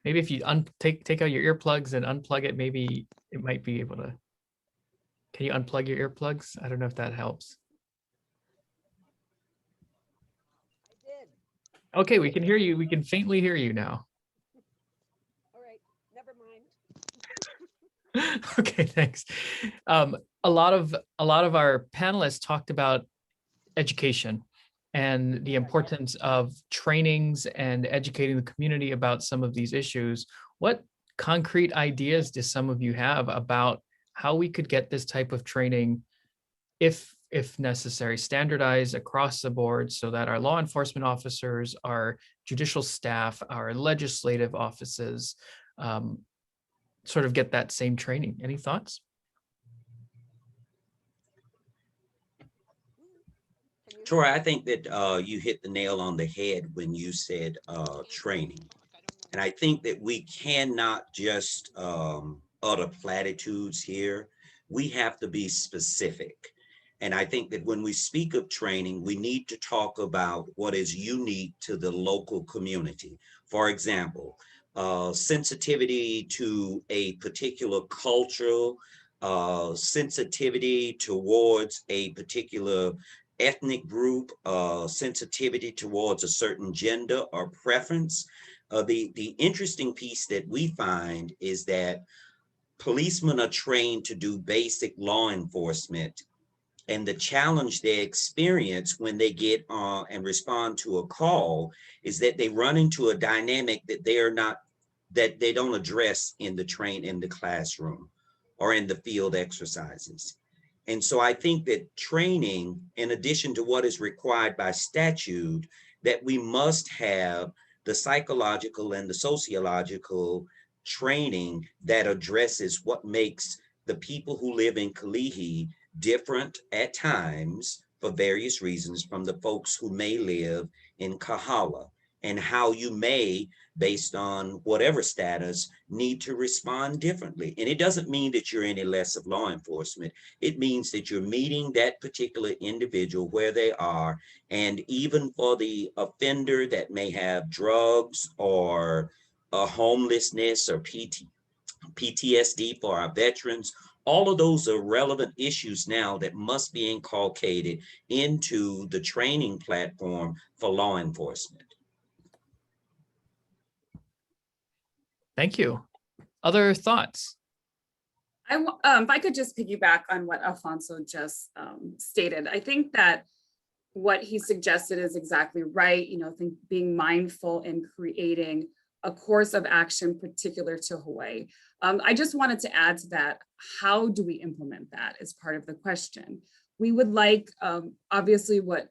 Maybe if you take out your earplugs and unplug it, maybe it might be able to. Can you unplug your earplugs? I don't know if that helps. I did. Okay, we can hear you. We can faintly hear you now. All right, never mind. Okay, thanks. A lot of our panelists talked about education and the importance of trainings and educating the community about some of these issues. What concrete ideas do some of you have about how we could get this type of training, if necessary, standardized across the board so that our law enforcement officers, our judicial staff, our legislative offices sort of get that same training? Any thoughts? Troy, I think that you hit the nail on the head when you said training. And I think that we cannot just utter platitudes here. We have to be specific. And I think that when we speak of training, we need to talk about what is unique to the local community. For example, sensitivity to a particular cultural, sensitivity towards a particular ethnic group, sensitivity towards a certain gender or preference. The interesting piece that we find is that policemen are trained to do basic law enforcement, and the challenge they experience when they get and respond to a call is that they run into a dynamic that they don't address in the classroom or in the field exercises. And so I think that training, in addition to what is required by statute, that we must have the psychological and the sociological training that addresses what makes the people who live in Kalihi different at times for various reasons from the folks who may live in Kahala, and how you may, based on whatever status, need to respond differently. And it doesn't mean that you're any less of law enforcement. It means that you're meeting that particular individual where they are. And even for the offender that may have drugs or homelessness or PTSD for our veterans, all of those are relevant issues now that must be inculcated into the training platform for law enforcement. Thank you. Other thoughts? If I could just piggyback on what Alfonso just stated, I think that what he suggested is exactly right. You know, being mindful in creating a course of action particular to Hawaii. I just wanted to add to that, how do we implement that is part of the question. We would like, obviously what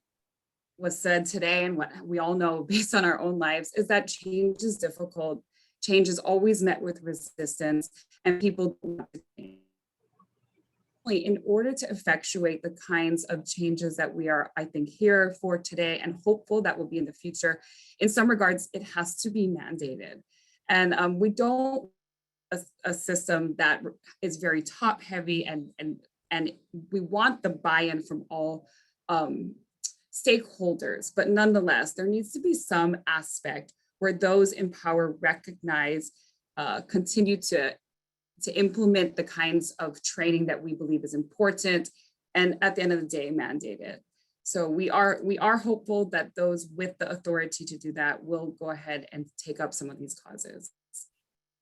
was said today and what we all know based on our own lives is that change is difficult. Change is always met with resistance, and people in order to effectuate the kinds of changes that we are, I think, here for today and hopeful that will be in the future. In some regards, it has to be mandated. And we don't a system that is very top heavy and we want the buy-in from all stakeholders, but nonetheless, there needs to be some aspect where those in power recognize, continue to implement the kinds of training that we believe is important, and at the end of the day, mandate it. So we are hopeful that those with the authority to do that will go ahead and take up some of these causes.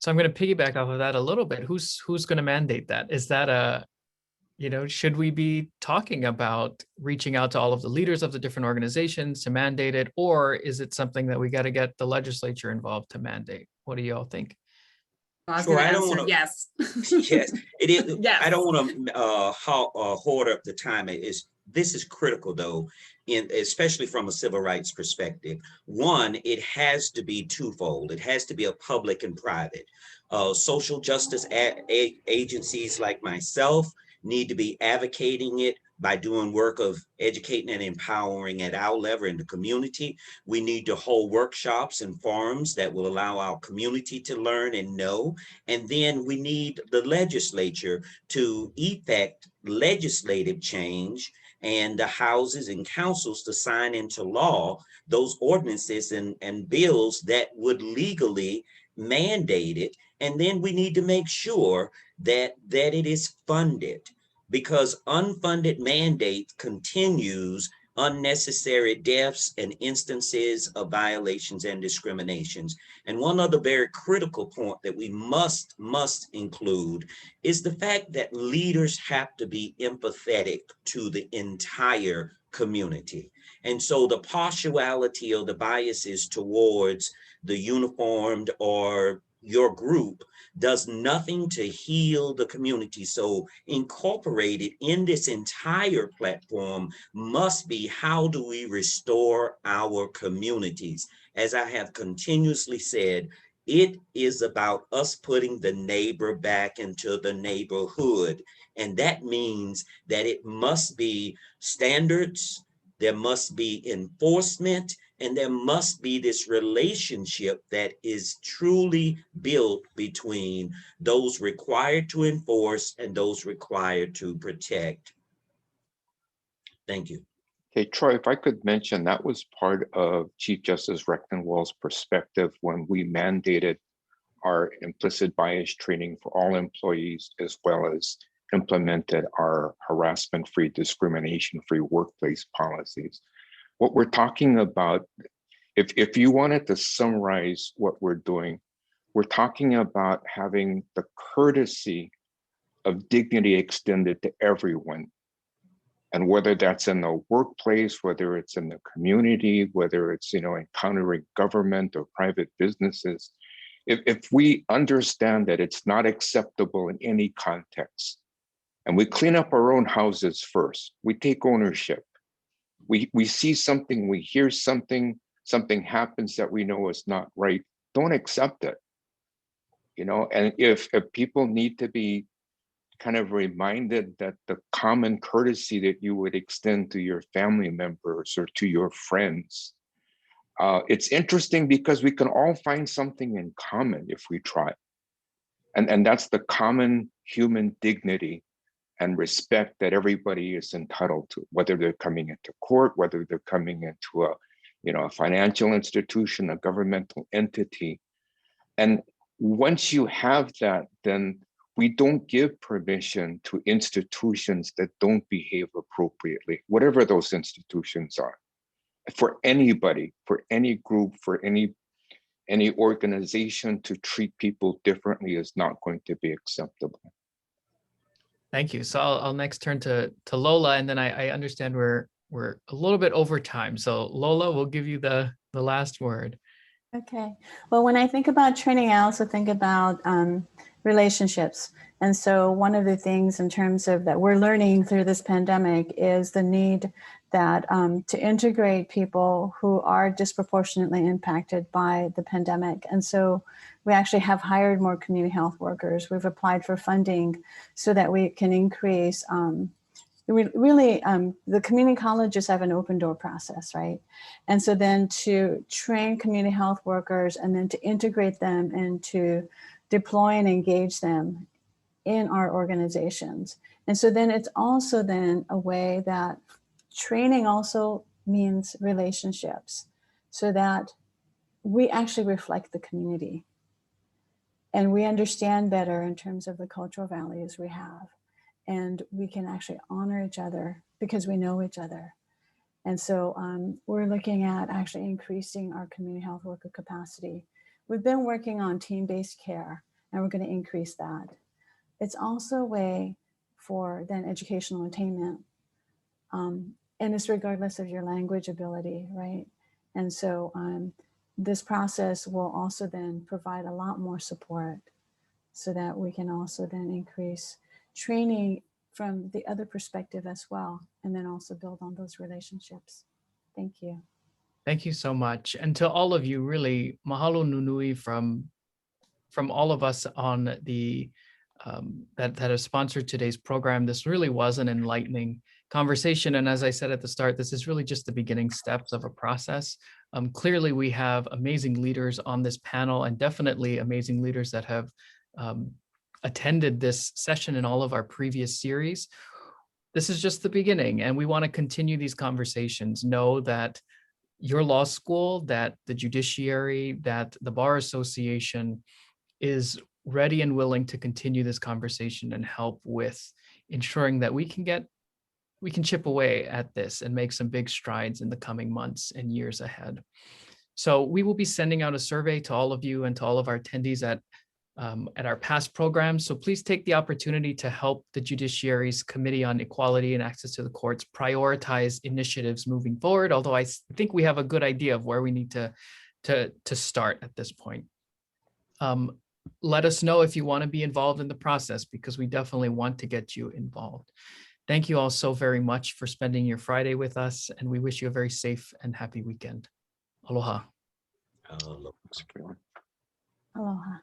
So I'm going to piggyback off of that a little bit. Who's going to mandate that? Is that should we be talking about reaching out to all of the leaders of the different organizations to mandate it, or is it something that we got to get the legislature involved to mandate? What do you all think? Sure, I don't want to. Yes. Yes, it is. Yes. I don't want to hoard up the time. This is critical though, especially from a civil rights perspective. One, it has to be twofold. It has to be a public and private. Social justice agencies like myself need to be advocating it by doing work of educating and empowering at our level in the community. We need to hold workshops and forums that will allow our community to learn and know. And then we need the legislature to effect legislative change and the houses and councils to sign into law those ordinances and bills that would legally mandate it. And then we need to make sure that it is funded, because unfunded mandate continues unnecessary deaths and instances of violations and discriminations. And one other very critical point that we must include is the fact that leaders have to be empathetic to the entire community. And so the partiality or the biases towards the uniformed or your group does nothing to heal the community. So incorporated in this entire platform must be, how do we restore our communities? As I have continuously said, it is about us putting the neighbor back into the neighborhood. And that means that it must be standards, there must be enforcement, and there must be this relationship that is truly built between those required to enforce and those required to protect. Thank you. Hey, Troy, if I could mention, that was part of Chief Justice Rechtenwald's perspective when we mandated our implicit bias training for all employees, as well as implemented our harassment-free, discrimination-free workplace policies. What we're talking about, if you wanted to summarize what we're doing, we're talking about having the courtesy of dignity extended to everyone. And whether that's in the workplace, whether it's in the community, whether it's, encountering government or private businesses, if we understand that it's not acceptable in any context, and we clean up our own houses first, we take ownership. We see something, we hear something happens that we know is not right, don't accept it. And if people need to be kind of reminded that the common courtesy that you would extend to your family members or to your friends. It's interesting because we can all find something in common if we try. And that's the common human dignity and respect that everybody is entitled to, whether they're coming into court, whether they're coming into a financial institution, a governmental entity. And once you have that, then we don't give permission to institutions that don't behave appropriately, whatever those institutions are. For anybody, for any group, for any organization to treat people differently is not going to be acceptable. Thank you. So I'll next turn to Lola, and then I understand we're a little bit over time. So Lola, we'll give you the last word. Okay. Well, when I think about training, I also think about relationships. And so one of the things in terms of that we're learning through this pandemic is the need that to integrate people who are disproportionately impacted by the pandemic. And so we actually have hired more community health workers. We've applied for funding so that we can increase the community colleges have an open door process, right? And so then to train community health workers and then to integrate them and to deploy and engage them in our organizations. And so then it's also then a way that training also means relationships so that we actually reflect the community and we understand better in terms of the cultural values we have. And we can actually honor each other because we know each other. And so we're looking at actually increasing our community health worker capacity. We've been working on team-based care, and we're going to increase that. It's also a way for then educational attainment. And it's regardless of your language ability, right? And so this process will also then provide a lot more support so that we can also then increase training from the other perspective as well, and then also build on those relationships. Thank you. Thank you so much. And to all of you, really, mahalo nunui from all of us on the that have sponsored today's program. This really was an enlightening conversation. And as I said at the start, this is really just the beginning steps of a process. Clearly, we have amazing leaders on this panel and definitely amazing leaders that have attended this session in all of our previous series. This is just the beginning, and we want to continue these conversations. Know that your law school, that the judiciary, that the Bar Association is ready and willing to continue this conversation and help with ensuring that we can chip away at this and make some big strides in the coming months and years ahead. So we will be sending out a survey to all of you and to all of our attendees at our past programs. So please take the opportunity to help the Judiciary's Committee on Equality and Access to the Courts prioritize initiatives moving forward, although I think we have a good idea of where we need to start at this point. Let us know if you want to be involved in the process, because we definitely want to get you involved. Thank you all so very much for spending your Friday with us, and we wish you a very safe and happy weekend. Aloha. Aloha. Aloha.